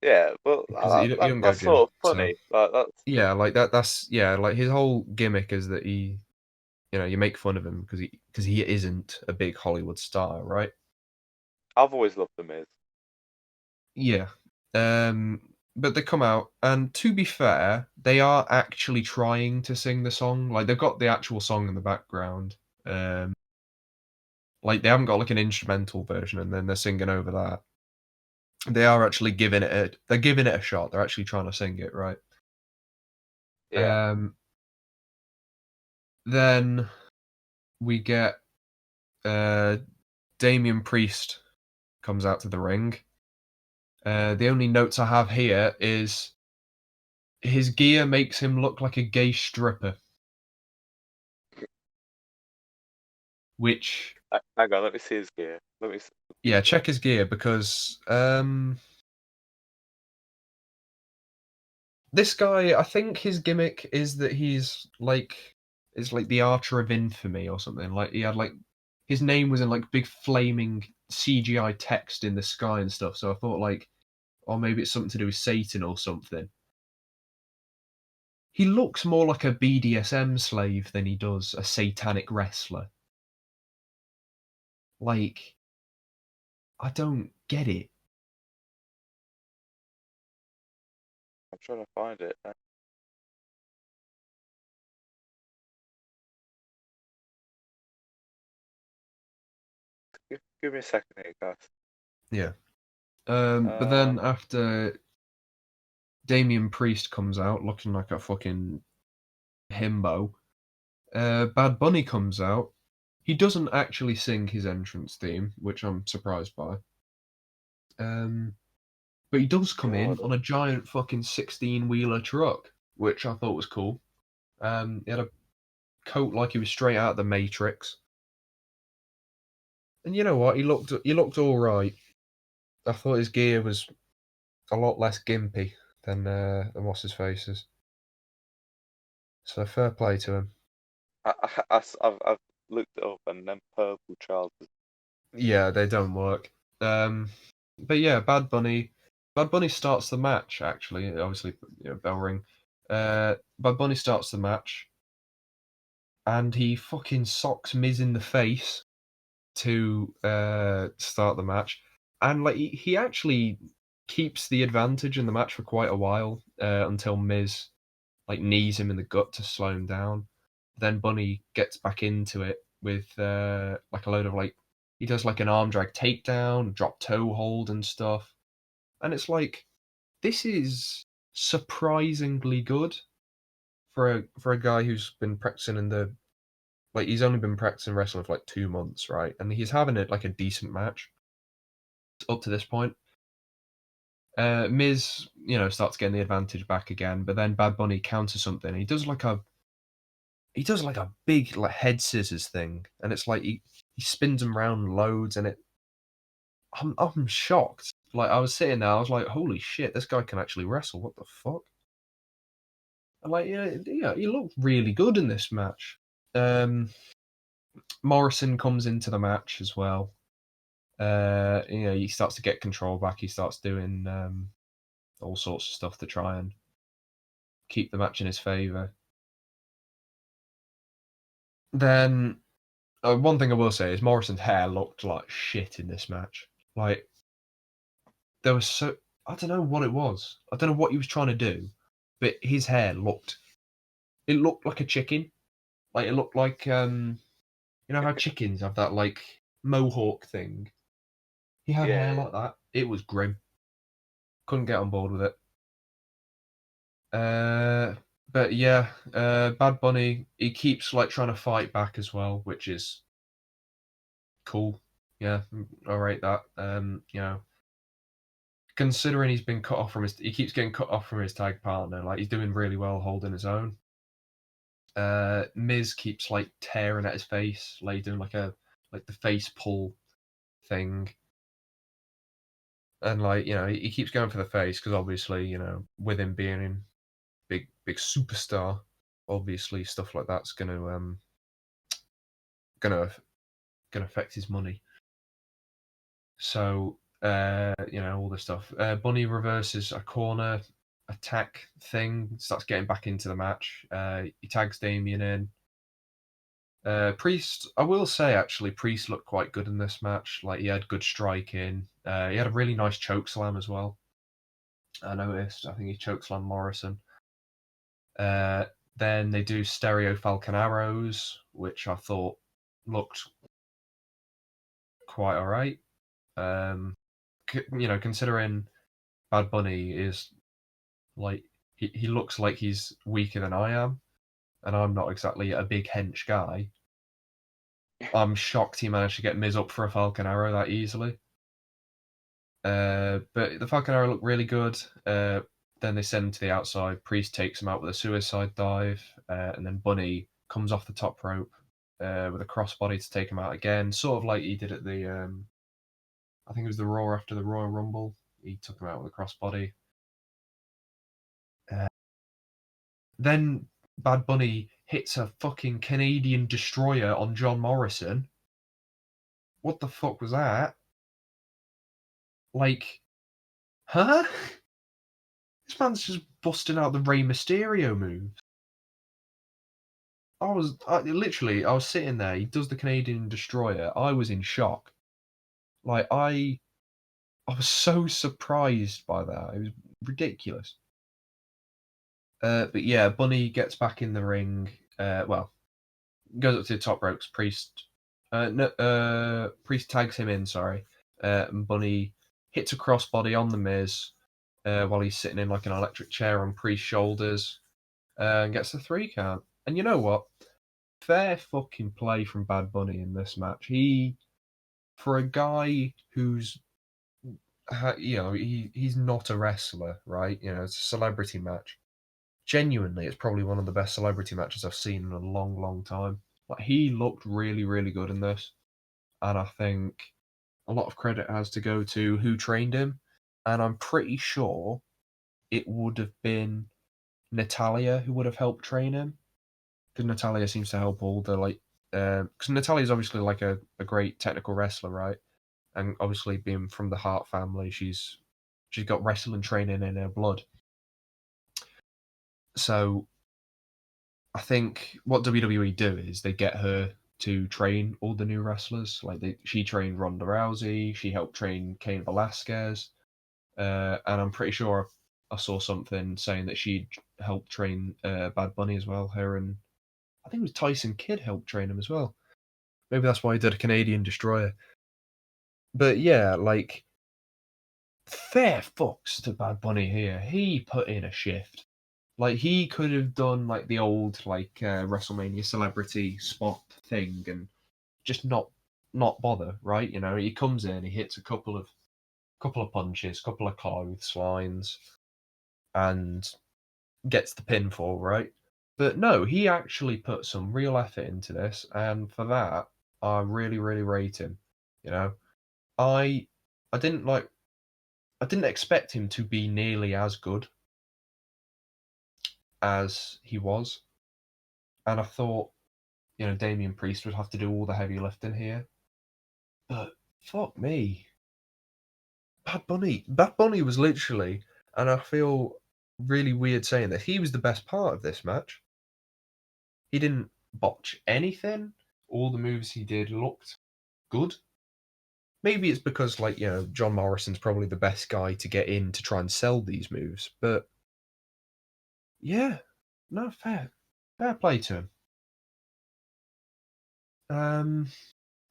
Yeah, but because he don't go that's gym. sort of So funny. Like that's yeah, like that's yeah, like his whole gimmick is that you make fun of him because he isn't a big Hollywood star, right? I've always loved the Miz. Yeah. But they come out, and to be fair, they are actually trying to sing the song. Like they've got the actual song in the background. Um, like they haven't got like an instrumental version, and then they're singing over that. They are actually they're giving it a shot. They're actually trying to sing it, right? Yeah. Um, then we get uh Damien Priest comes out to the ring. The only notes I have here is his gear makes him look like a gay stripper, which Hang on, let me see his gear. Let me see his yeah, gear. check his gear because this guy, I think his gimmick is that he's like is like the Archer of Infamy or something. Like he had like his name was in like big flaming CGI text in the sky and stuff. So I thought like, oh, maybe it's something to do with Satan or something. He looks more like a BDSM slave than he does a satanic wrestler. Like, I don't get it. I'm trying to find it. Give me a second here, guys. Yeah. But Uh, then after Damien Priest comes out looking like a fucking himbo, Bad Bunny comes out. He doesn't actually sing his entrance theme, which I'm surprised by. Um, but he does come in God, on a giant fucking 16-wheeler truck, which I thought was cool. He had a coat like he was straight out of the Matrix. And you know what? He looked all right. I thought his gear was a lot less gimpy than what's his face's. So fair play to him. I've looked it up, and then purple trousers. Yeah, they don't work. But yeah, Bad Bunny. Bad Bunny starts the match. Actually, obviously, bell ring. Bad Bunny starts the match, and he fucking socks Miz in the face to start the match, and like he actually keeps the advantage in the match for quite a while until Miz like knees him in the gut to slow him down. Then Bunny gets back into it with like a load of like he does like an arm drag takedown, drop toe hold and stuff. And it's like this is surprisingly good for a guy who's been practicing he's only been practicing wrestling for like 2 months, right? And he's having it like a decent match up to this point. Miz, starts getting the advantage back again, but then Bad Bunny counters something. He does like a big like head scissors thing, and it's like he spins him around loads, and I'm shocked. Like I was sitting there, I was like, holy shit, this guy can actually wrestle. What the fuck? And like yeah, he looked really good in this match. Morrison comes into the match as well. He starts to get control back. He starts doing all sorts of stuff to try and keep the match in his favor. Then one thing I will say is Morrison's hair looked like shit in this match. Like there was I don't know what it was. I don't know what he was trying to do, but his hair looked like a chicken. Like it looked like how chickens have that like mohawk thing. He had hair Yeah. like that. It was grim. Couldn't get on board with it. But yeah, Bad Bunny, he keeps like trying to fight back as well, which is cool. Yeah, I rate that. Considering he's been cut off from he keeps getting cut off from his tag partner. Like he's doing really well holding his own. Miz keeps like tearing at his face, like doing like the face pull thing, and he keeps going for the face because obviously with him being in big superstar, obviously stuff like that's gonna affect his money. So all this stuff. Bunny reverses a corner attack thing, starts getting back into the match. He tags Damien in. Priest, I will say actually, Priest looked quite good in this match. Like he had good striking. He had a really nice choke slam as well. I noticed. I think he chokeslammed Morrison. Then they do stereo Falcon Arrows, which I thought looked quite alright. Considering Bad Bunny is like he looks like he's weaker than I am, and I'm not exactly a big hench guy. I'm shocked he managed to get Miz up for a Falcon Arrow that easily. But the Falcon Arrow looked really good. Then they send him to the outside. Priest takes him out with a suicide dive, and then Bunny comes off the top rope with a crossbody to take him out again, sort of like he did at the I think it was the Raw after the Royal Rumble. He took him out with a crossbody. Then Bad Bunny hits a fucking Canadian destroyer on John Morrison. What the fuck was that? Like, huh? This man's just busting out the Rey Mysterio moves. I was sitting there. He does the Canadian destroyer. I was in shock. Like I was so surprised by that. It was ridiculous. But yeah, Bunny gets back in the ring. Goes up to the top ropes. Priest tags him in. Sorry, and Bunny hits a crossbody on the Miz while he's sitting in like an electric chair on Priest's shoulders, and gets the 3 count. And you know what? Fair fucking play from Bad Bunny in this match. For a guy who's he's not a wrestler, right? It's a celebrity match. Genuinely, it's probably one of the best celebrity matches I've seen in a long, long time. Like he looked really, really good in this, and I think a lot of credit has to go to who trained him, and I'm pretty sure it would have been Natalia who would have helped train him, because Natalia seems to help all the because Natalia is obviously like a great technical wrestler, right? And obviously being from the Hart family, she's got wrestling training in her blood. So I think what WWE do is they get her to train all the new wrestlers. Like she trained Ronda Rousey, she helped train Cain Velasquez, and I'm pretty sure I saw something saying that she helped train Bad Bunny as well. Her and I think it was Tyson Kidd helped train him as well. Maybe that's why he did a Canadian destroyer. But yeah, like fair fucks to Bad Bunny here. He put in a shift. Like he could have done like the old like WrestleMania celebrity spot thing and just not bother, right? You know, he comes in, he hits a couple of punches, couple of clotheslines, and gets the pinfall, right? But no, he actually put some real effort into this, and for that, I really, really rate him. You know, I I didn't like I didn't expect him to be nearly as good as he was, and I thought, you know, Damien Priest would have to do all the heavy lifting here. But fuck me, Bad Bunny was literally, and I feel really weird saying that he was the best part of this match. He didn't botch anything. All the moves he did looked good. Maybe it's because, like, you know, John Morrison's probably the best guy to get in to try and sell these moves. But yeah, no, fair play to him.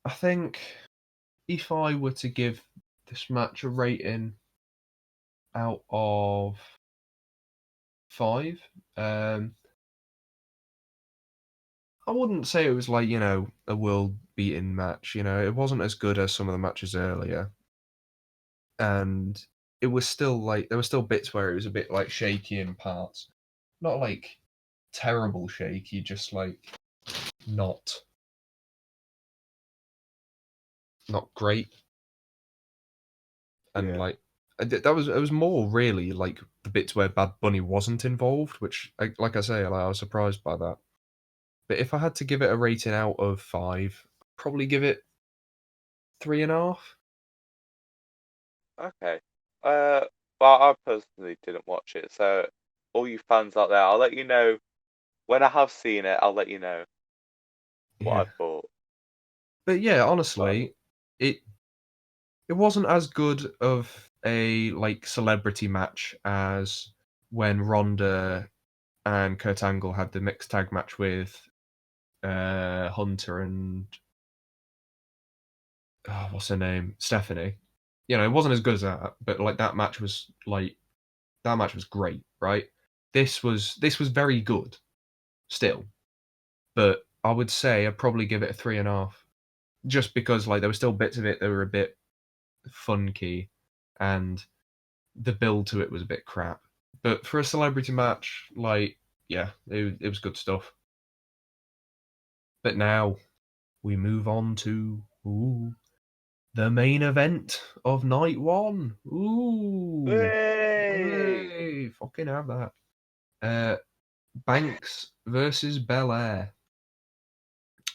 I think if I were to give this match a rating out of 5, I wouldn't say it was like, you know, a world beating match. You know, it wasn't as good as some of the matches earlier. And it was still like there were still bits where it was a bit like shaky in parts. Not like terrible shaky, just like not not great. And Yeah. like that was it was more really like the bits where Bad Bunny wasn't involved, which like I say, like, I was surprised by that. But if I had to give it a rating out of 5, probably give it 3.5. Okay. Well, I personally didn't watch it, so all you fans out there, I'll let you know when I have seen it. I'll let you know what I Yeah. thought. But yeah, But honestly, it it wasn't as good of a like celebrity match as when Ronda and Kurt Angle had the mixed tag match with Hunter and what's her name, Stephanie. You know, it wasn't as good as that, but like that match was great, right? This was very good still, but I would say I'd probably give it a 3.5, just because like there were still bits of it that were a bit funky, and the build to it was a bit crap. But for a celebrity match, like, yeah, it was good stuff. But now we move on to the main event of night one. Ooh, hey, hey, fucking have that. Uh, Banks versus Belair.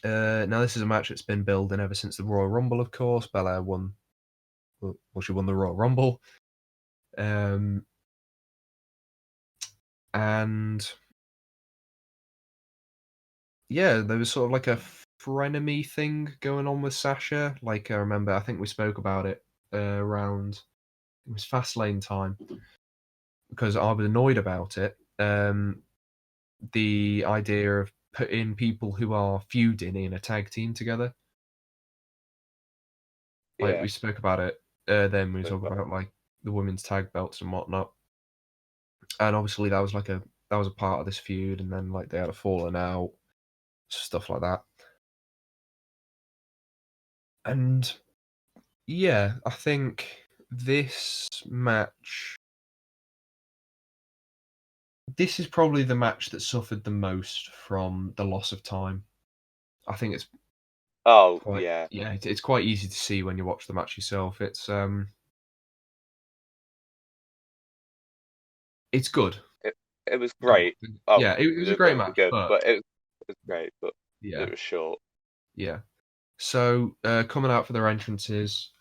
Now this is a match that's been building ever since the Royal Rumble, of course. Belair won. Well, she won the Royal Rumble. Um, and yeah, there was sort of like a frenemy thing going on with Sasha. Like I remember, I think we spoke about it around it was Fastlane time because I was annoyed about it. The idea of putting people who are feuding in a tag team together. Like yeah, we spoke about it then we spoke talk about about like the women's tag belts and whatnot. And obviously that was a part of this feud, and then like they had a falling out, stuff like that. And yeah, I think this match this is probably the match that suffered the most from the loss of time. I think it's Oh quite yeah, yeah, it's quite easy to see when you watch the match yourself. It's good. it it was No, great. Oh, yeah, it was a it great was match, good, but but it was great, but yeah, it was short. yeah. So coming out for their entrances,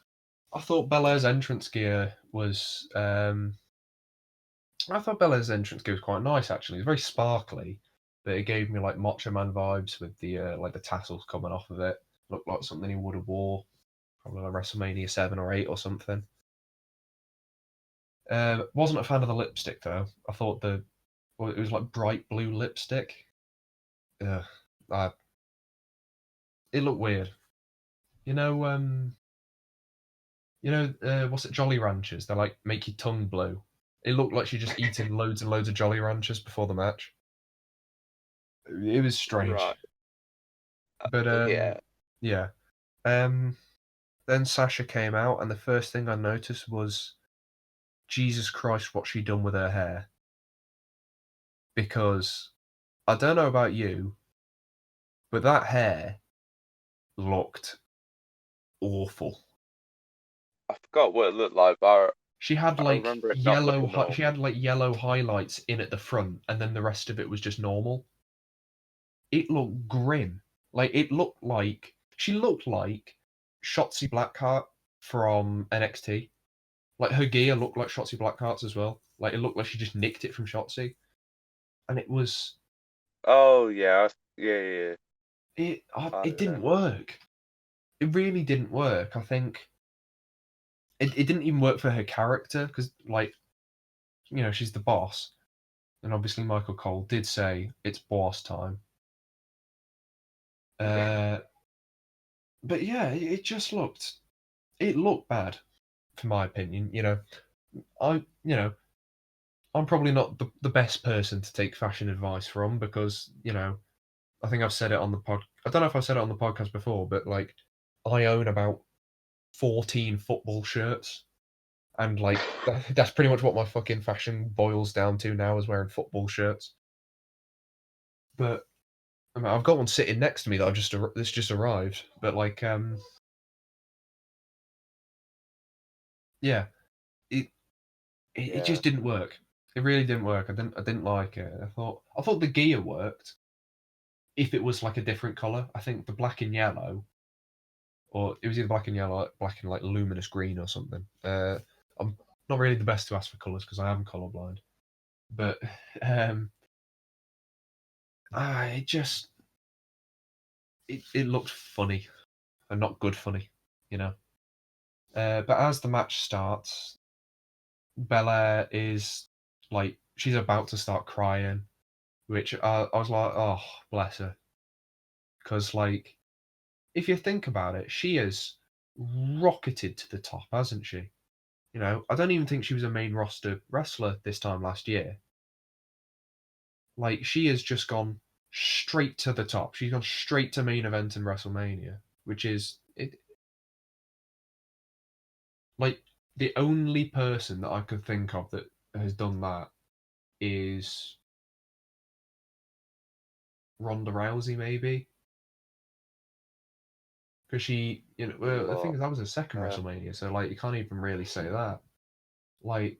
I thought Belair's entrance gear was I thought Bella's entrance gear was quite nice actually. It was very sparkly, but it gave me like Macho Man vibes with the like the tassels coming off of it. Looked like something he would have wore probably like WrestleMania 7 or 8 or something. Wasn't a fan of the lipstick though. I thought it was like bright blue lipstick. Ugh, I, it looked weird. You know, what's it? Jolly Ranchers. They like make your tongue blue. It looked like she just eaten loads and loads of Jolly Ranchers before the match. It was strange. Right. But Yeah. yeah. Then Sasha came out, and the first thing I noticed was, Jesus Christ, what she done with her hair. Because I don't know about you, but that hair looked awful. I forgot what it looked like, but She had I like remember it not looking she normal. had like yellow highlights in at the front, and then the rest of it was just normal. It looked grim. Like she looked like Shotzi Blackheart from NXT. Like her gear looked like Shotzi Blackheart's as well. Like it looked like she just nicked it from Shotzi, and it was Oh yeah, yeah. I it didn't remember. work. It really didn't work. I think it didn't even work for her character because like she's the boss, and obviously Michael Cole did say it's boss time. Yeah. But yeah, it looked bad, for my opinion. I I'm probably not the best person to take fashion advice from because I think I've said it on the pod. I don't know if I've said it on the podcast before, but like I own about 14 football shirts, and like that's pretty much what my fucking fashion boils down to now is wearing football shirts. But I mean, I've got one sitting next to me that that's just arrived. But like yeah, it it Yeah. just didn't work. It really didn't work. I didn't like it. I thought the gear worked if it was like a different color. I think the black and yellow, or it was either black and yellow, black and like luminous green or something. I'm not really the best to ask for colors because I am colorblind, but um, it just it looked funny and not good funny, you know. But as the match starts, Belair is like she's about to start crying, which I was like, oh bless her, because like if you think about it, she has rocketed to the top, hasn't she? I don't even think she was a main roster wrestler this time last year. Like, she has just gone straight to the top. She's gone straight to main event in WrestleMania, which is like the only person that I could think of that has done that is Ronda Rousey, maybe. Because well, the thing Well, is, that was her second uh, WrestleMania, so like you can't even really say that. Like,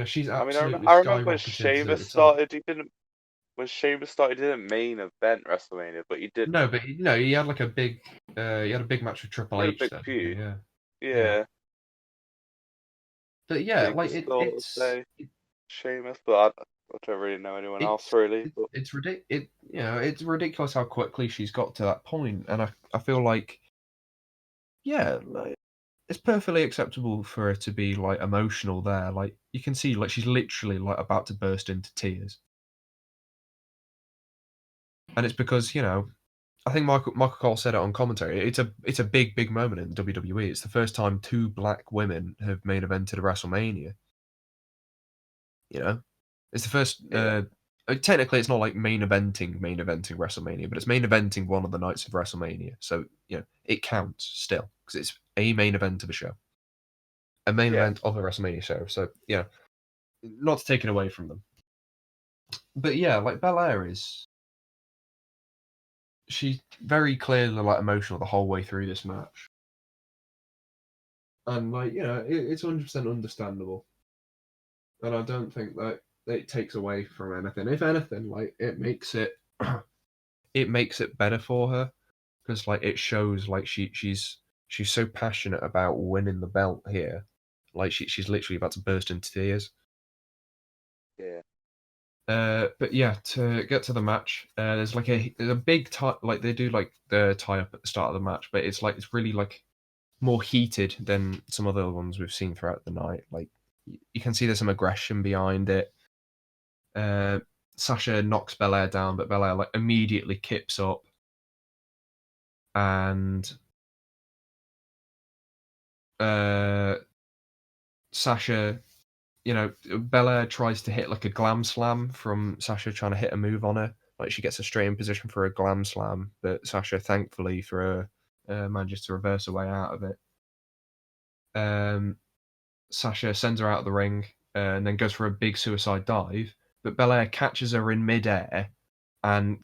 she's I mean, absolutely I remember when skyrocketed to Sheamus the top. started. He didn't. When Sheamus started, he didn't main event WrestleMania, but he did. No, but he had like he had a big match with He Triple had a H big then. feud. Yeah, yeah. Yeah, But so yeah, you like could still say Sheamus, but I don't really know anyone else really. But it's ridiculous how quickly she's got to that point, and I feel like yeah, like, it's perfectly acceptable for her to be like emotional there. Like you can see, like she's literally like about to burst into tears, and it's because I think Michael Cole said it on commentary. It's a big moment in WWE. It's the first time two black women have main evented a WrestleMania. You know, it's the first. yeah, Technically, it's not like main eventing WrestleMania, but it's main eventing one of the nights of WrestleMania. So it counts still because it's a main event of a show, a main yeah, event of a WrestleMania show. So not to take it away from them, but yeah, like Belair is she's very clearly like emotional the whole way through this match, and like it's 100% understandable, and I don't think that it takes away from anything. If anything, like it makes it it makes it better for her because like it shows like she's so passionate about winning the belt here, like she's literally about to burst into tears. yeah, But yeah, to get to the match, there's a big tie, like they do like the tie up at the start of the match, but it's really like more heated than some other ones we've seen throughout the night. Like you can see there's some aggression behind it. Uh, Sasha knocks Belair down, but Belair like immediately kips up and uh, Sasha you know, Belair tries to hit like a glam slam from Sasha trying to hit a move on her. Like she gets a straight in position for a glam slam, but Sasha, thankfully for her, manages to reverse her way out of it. Sasha sends her out of the ring and then goes for a big suicide dive, but Belair catches her in midair and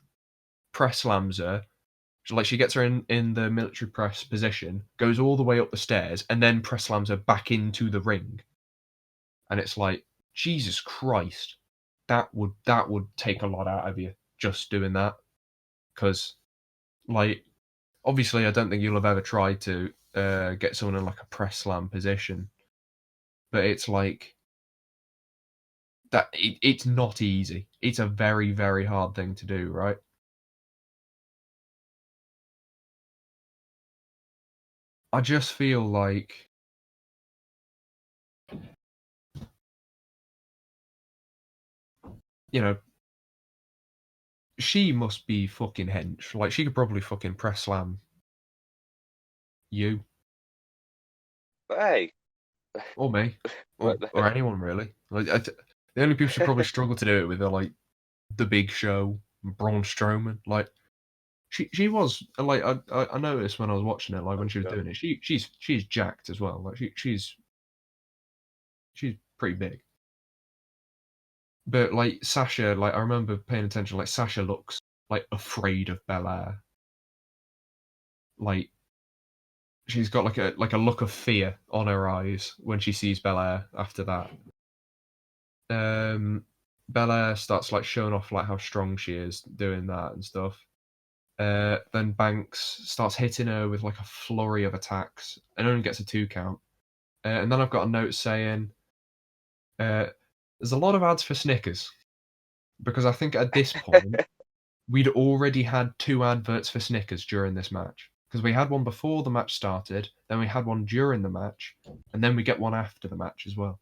press slams her. Like she gets her in the military press position, goes all the way up the stairs, and then press slams her back into the ring. And it's like, Jesus Christ, that would take a lot out of you just doing that. Because, like, obviously, I don't think you'll have ever tried to get someone in like a press slam position, but it's like that. It's not easy. It's a very, very hard thing to do, right? I just feel like, you know, she must be fucking hench. Like, she could probably fucking press slam you Hey, or me but or anyone really. Like, the only people who probably struggle to do it with are like the Big Show, Braun Strowman. Like, she was like I noticed when I was watching it, like when she was doing it, she's jacked as well. Like she's pretty big. But like Sasha, like I remember paying attention. Like Sasha looks like afraid of Belair. Like she's got like a look of fear on her eyes when she sees Belair. After that, Belair starts like showing off like how strong she is doing that and stuff. Then Banks starts hitting her with like a flurry of attacks and only gets a 2 count. And then I've got a note saying, there's a lot of ads for Snickers because I think at this point we'd already had 2 adverts for Snickers during this match because we had one before the match started, then we had one during the match, and then we get one after the match as well.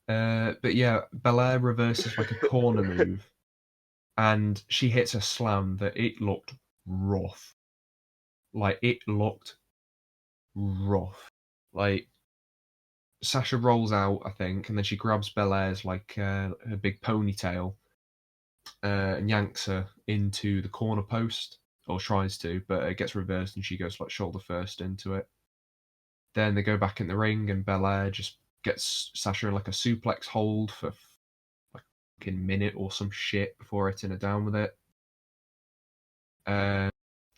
But yeah, Belair reverses like a corner move, and she hits a slam that it looked rough. Like it looked rough. Like Sasha rolls out, I think, and then she grabs Belair's like her big ponytail and yanks her into the corner post, or tries to, but it gets reversed and she goes like shoulder first into it. Then they go back in the ring and Belair just gets Sasha in like a suplex hold for like a fucking minute or some shit before hitting her down with it.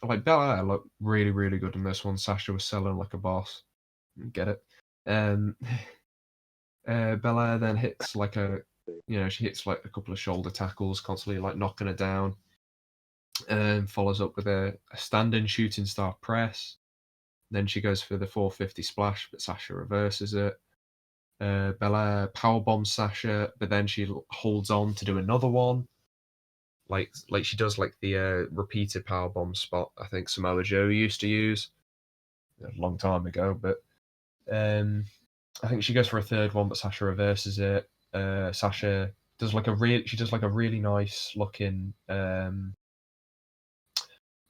Like Belair looked really, really good in this one. Sasha was selling like a boss. Get it? Um, Belair then hits like she hits like a couple of shoulder tackles, constantly like knocking her down, and follows up with a standing shooting star press. Then she goes for the 450 splash, but Sasha reverses it. Belair powerbombs Sasha, but then she holds on to do another one. Like she does like the repeated powerbomb spot I think Samoa Joe used to use a long time ago, but I think she goes for a third one, but Sasha reverses it. Sasha does like a really nice looking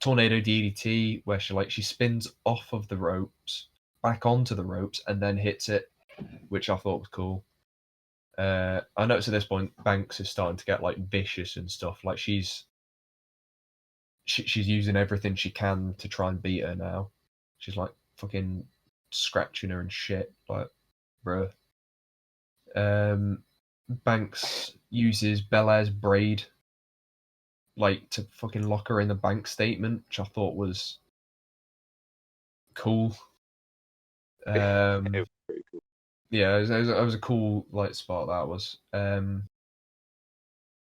tornado DDT where she spins off of the ropes back onto the ropes and then hits it, which I thought was cool. I noticed at this point Banks is starting to get like vicious and stuff. Like she's using everything she can to try and beat her now. She's like fucking scratching her and shit. Like, bruh. Banks uses Belair's braid like to fucking lock her in the bank statement, which I thought was cool. it was pretty cool. Yeah, it was a cool like spot that was.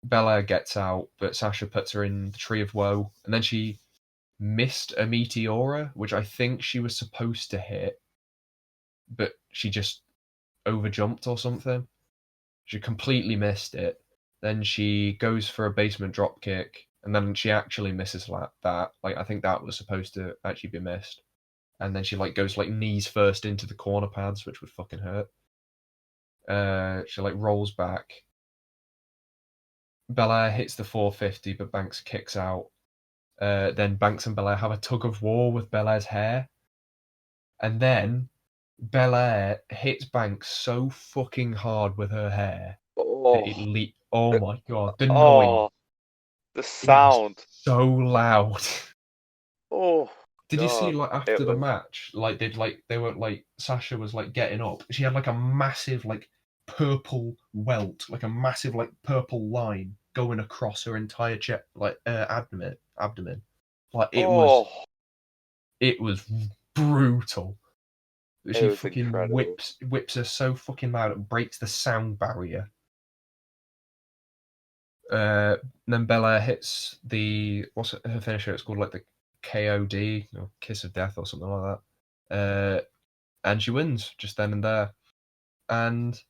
Belair gets out, but Sasha puts her in the Tree of Woe, and then she missed a Meteora, which I think she was supposed to hit, but she just overjumped or something. She completely missed it. Then she goes for a basement drop kick, and then she actually misses that. Like I think that was supposed to actually be missed. And then she like goes like knees first into the corner pads, which would fucking hurt. She like rolls back. Belair hits the 450, but Banks kicks out. Then Banks and Belair have a tug of war with Belair's hair, and then Belair hits Banks so fucking hard with her hair that Oh, it oh the, my god, the noise! oh, the It was sound. so loud. Oh Did you see God, like it after the was. match, like they were like Sasha was like getting up. She had like a massive like purple welt, like a massive like purple line going across her entire chest, like abdomen. Like Oh, it was brutal. it She was fucking incredible. whips her so fucking loud it breaks the sound barrier. Uh, then Belair hits the what's her finisher? It's called like the KOD or Kiss of Death or something like that. And she wins just then and there. And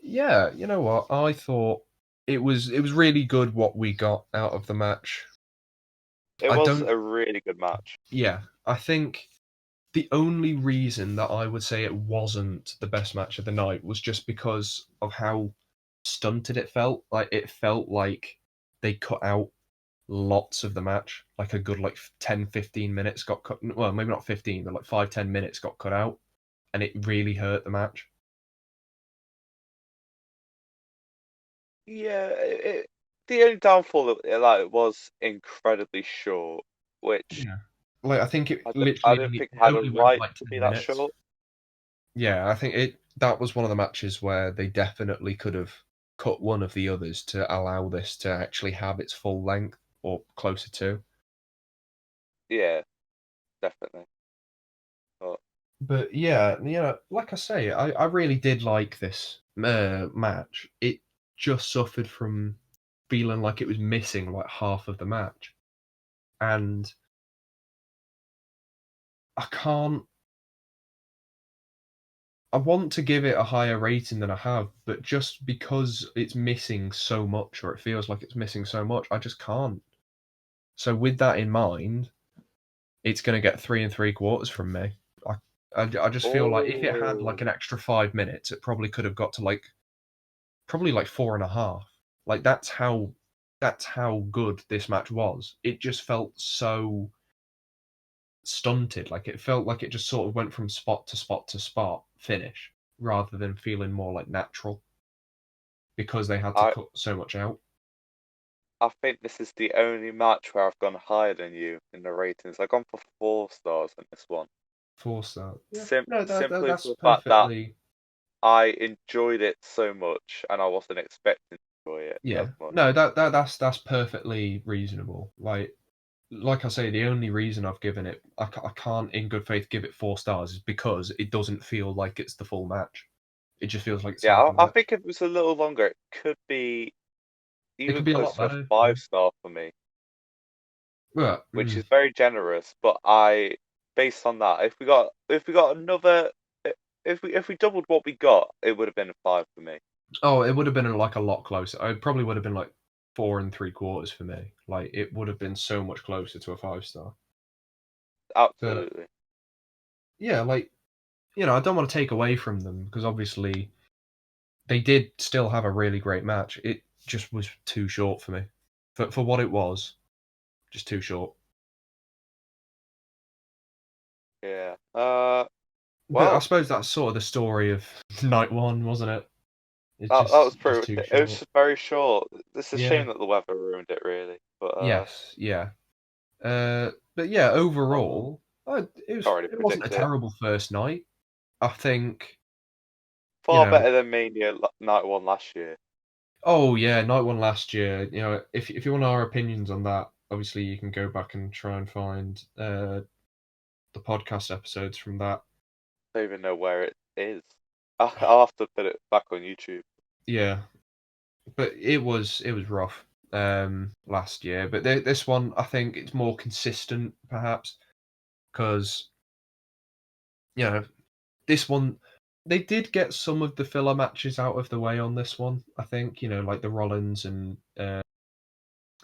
yeah, you know what? I thought it was really good what we got out of the match. It I was don't a really good match. yeah, I think the only reason that I would say it wasn't the best match of the night was just because of how stunted it felt. Like it felt like they cut out lots of the match. Like a good like 10, 15 minutes got cut. Well, maybe not 15, but like 5, 10 minutes got cut out. And it really hurt the match. Yeah, the only downfall that it was incredibly short, which Yeah. Like I think it I literally don't only think had a went right like to 10 be that minutes. short. Yeah, I think that was one of the matches where they definitely could have cut one of the others to allow this to actually have its full length or closer to. Yeah, definitely. But But yeah, like I say, I really did like this match. It just suffered from feeling like it was missing like half of the match. And I can't I want to give it a higher rating than I have, but just because it's missing so much, or it feels like it's missing so much, I just can't. So with that in mind, it's going to get 3 3/4 from me. I, I just feel like if it had like oh, an extra 5 minutes, it probably could have got to like probably like 4.5. Like that's how good this match was. It just felt so stunted. Like it felt like it just sort of went from spot to spot to spot finish rather than feeling more like natural because they had to I cut so much out. I think this is the only match where I've gone higher than you in the ratings. I've gone for 4 stars in this one. 4 star. Yeah. No, Simply that's for the fact that perfectly. I enjoyed it so much, and I wasn't expecting to enjoy it as Yeah. much. No, that's perfectly reasonable. Like I say, the only reason I've given it, I can't in good faith give it 4 stars is because it doesn't feel like it's the full match. It just feels like it's Yeah, half a I match. think if it was a little longer, it could be It even could be a close lot to a better. Yeah. 5 star for me, But which is very generous. But based on that, if we got another, if we doubled what we got, it would have been a 5 for me. oh, it would have been like a lot closer. It probably would have been like 4 3/4 for me. Like it would have been so much closer to a 5 star. But Absolutely. yeah, like I don't want to take away from them because obviously they did still have a really great match. It just was too short for me. For what it was, just too short. Yeah. But I Well, suppose that's sort of the story of night one, wasn't it? It's that was just pretty. too It was short. just very short. It's a shame Yeah. that the weather ruined it, really. But Yes. Yeah. But yeah, oh, overall, already it wasn't a predict it. terrible first night. I think you Far know. better than Mania Night One last year. Oh yeah, night one last year. If you want our opinions on that, obviously you can go back and try and find the podcast episodes from that. I don't even know where it is. I'll have to put it back on YouTube. Yeah, but it was rough last year. But this one, I think it's more consistent, perhaps, because you know this one they did get some of the filler matches out of the way on this one. I think like the Rollins and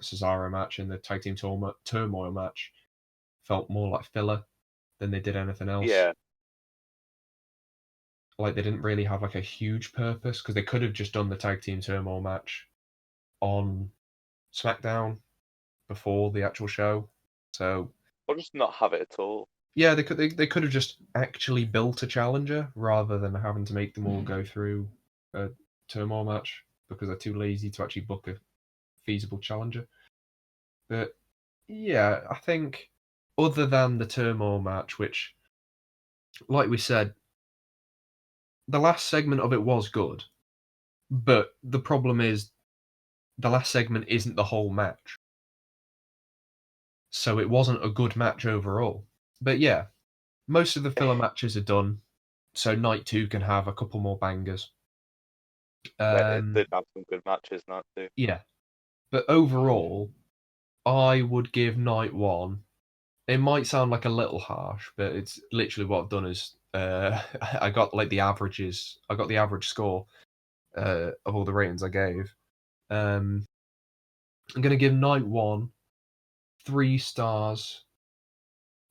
Cesaro match and the tag team turmoil match felt more like filler than they did anything else. Yeah, Like they didn't really have like a huge purpose because they could have just done the tag team turmoil match on SmackDown before the actual show. So or just not have it at all. Yeah, they could have just actually built a challenger rather than having to make them all go through a Turmoil match because they're too lazy to actually book a feasible challenger. But yeah, I think other than the Turmoil match, which, like we said, the last segment of it was good, but the problem is the last segment isn't the whole match. So it wasn't a good match overall. But yeah, most of the filler matches are done, so night 2 can have a couple more bangers. It did have some good matches, not too. Yeah, but overall, I would give night 1. It might sound like a little harsh, but it's literally what I've done is I got like the averages. I got the average score of all the ratings I gave. I'm gonna give night 1 3 stars,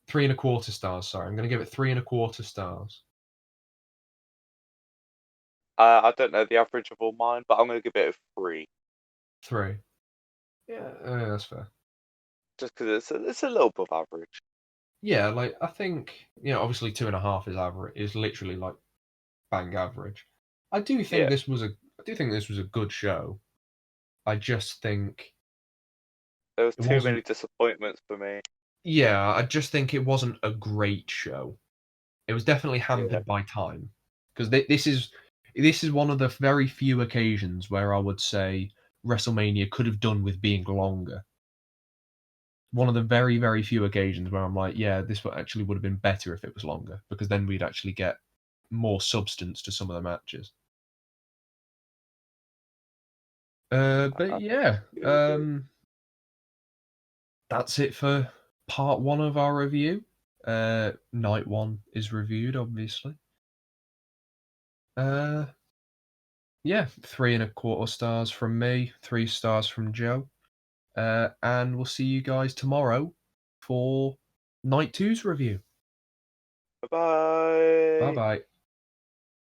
3.25 stars. Sorry, I'm gonna give it 3.25 stars. I don't know the average of all mine, but I'm going to give it a 3. 3. Yeah, that's fair. Just because it's a little above average. Yeah, like I think obviously 2.5 is average. Is literally like bang average. I do think Yeah. this was a good show. I just think There was it too many wasn't. disappointments for me. Yeah, I just think it wasn't a great show. It was definitely Yeah. hampered by time because this is one of the very few occasions where I would say WrestleMania could have done with being longer. One of the very, very few occasions where I'm like, yeah, this actually would have been better if it was longer because then we'd actually get more substance to some of the matches. But I yeah, do agree. that's it for part 1 of our review. Night 1 is reviewed, obviously. Yeah, 3.25 stars from me, 3 stars from Joe. And we'll see you guys tomorrow for Night 2's review. Bye-bye. Bye bye.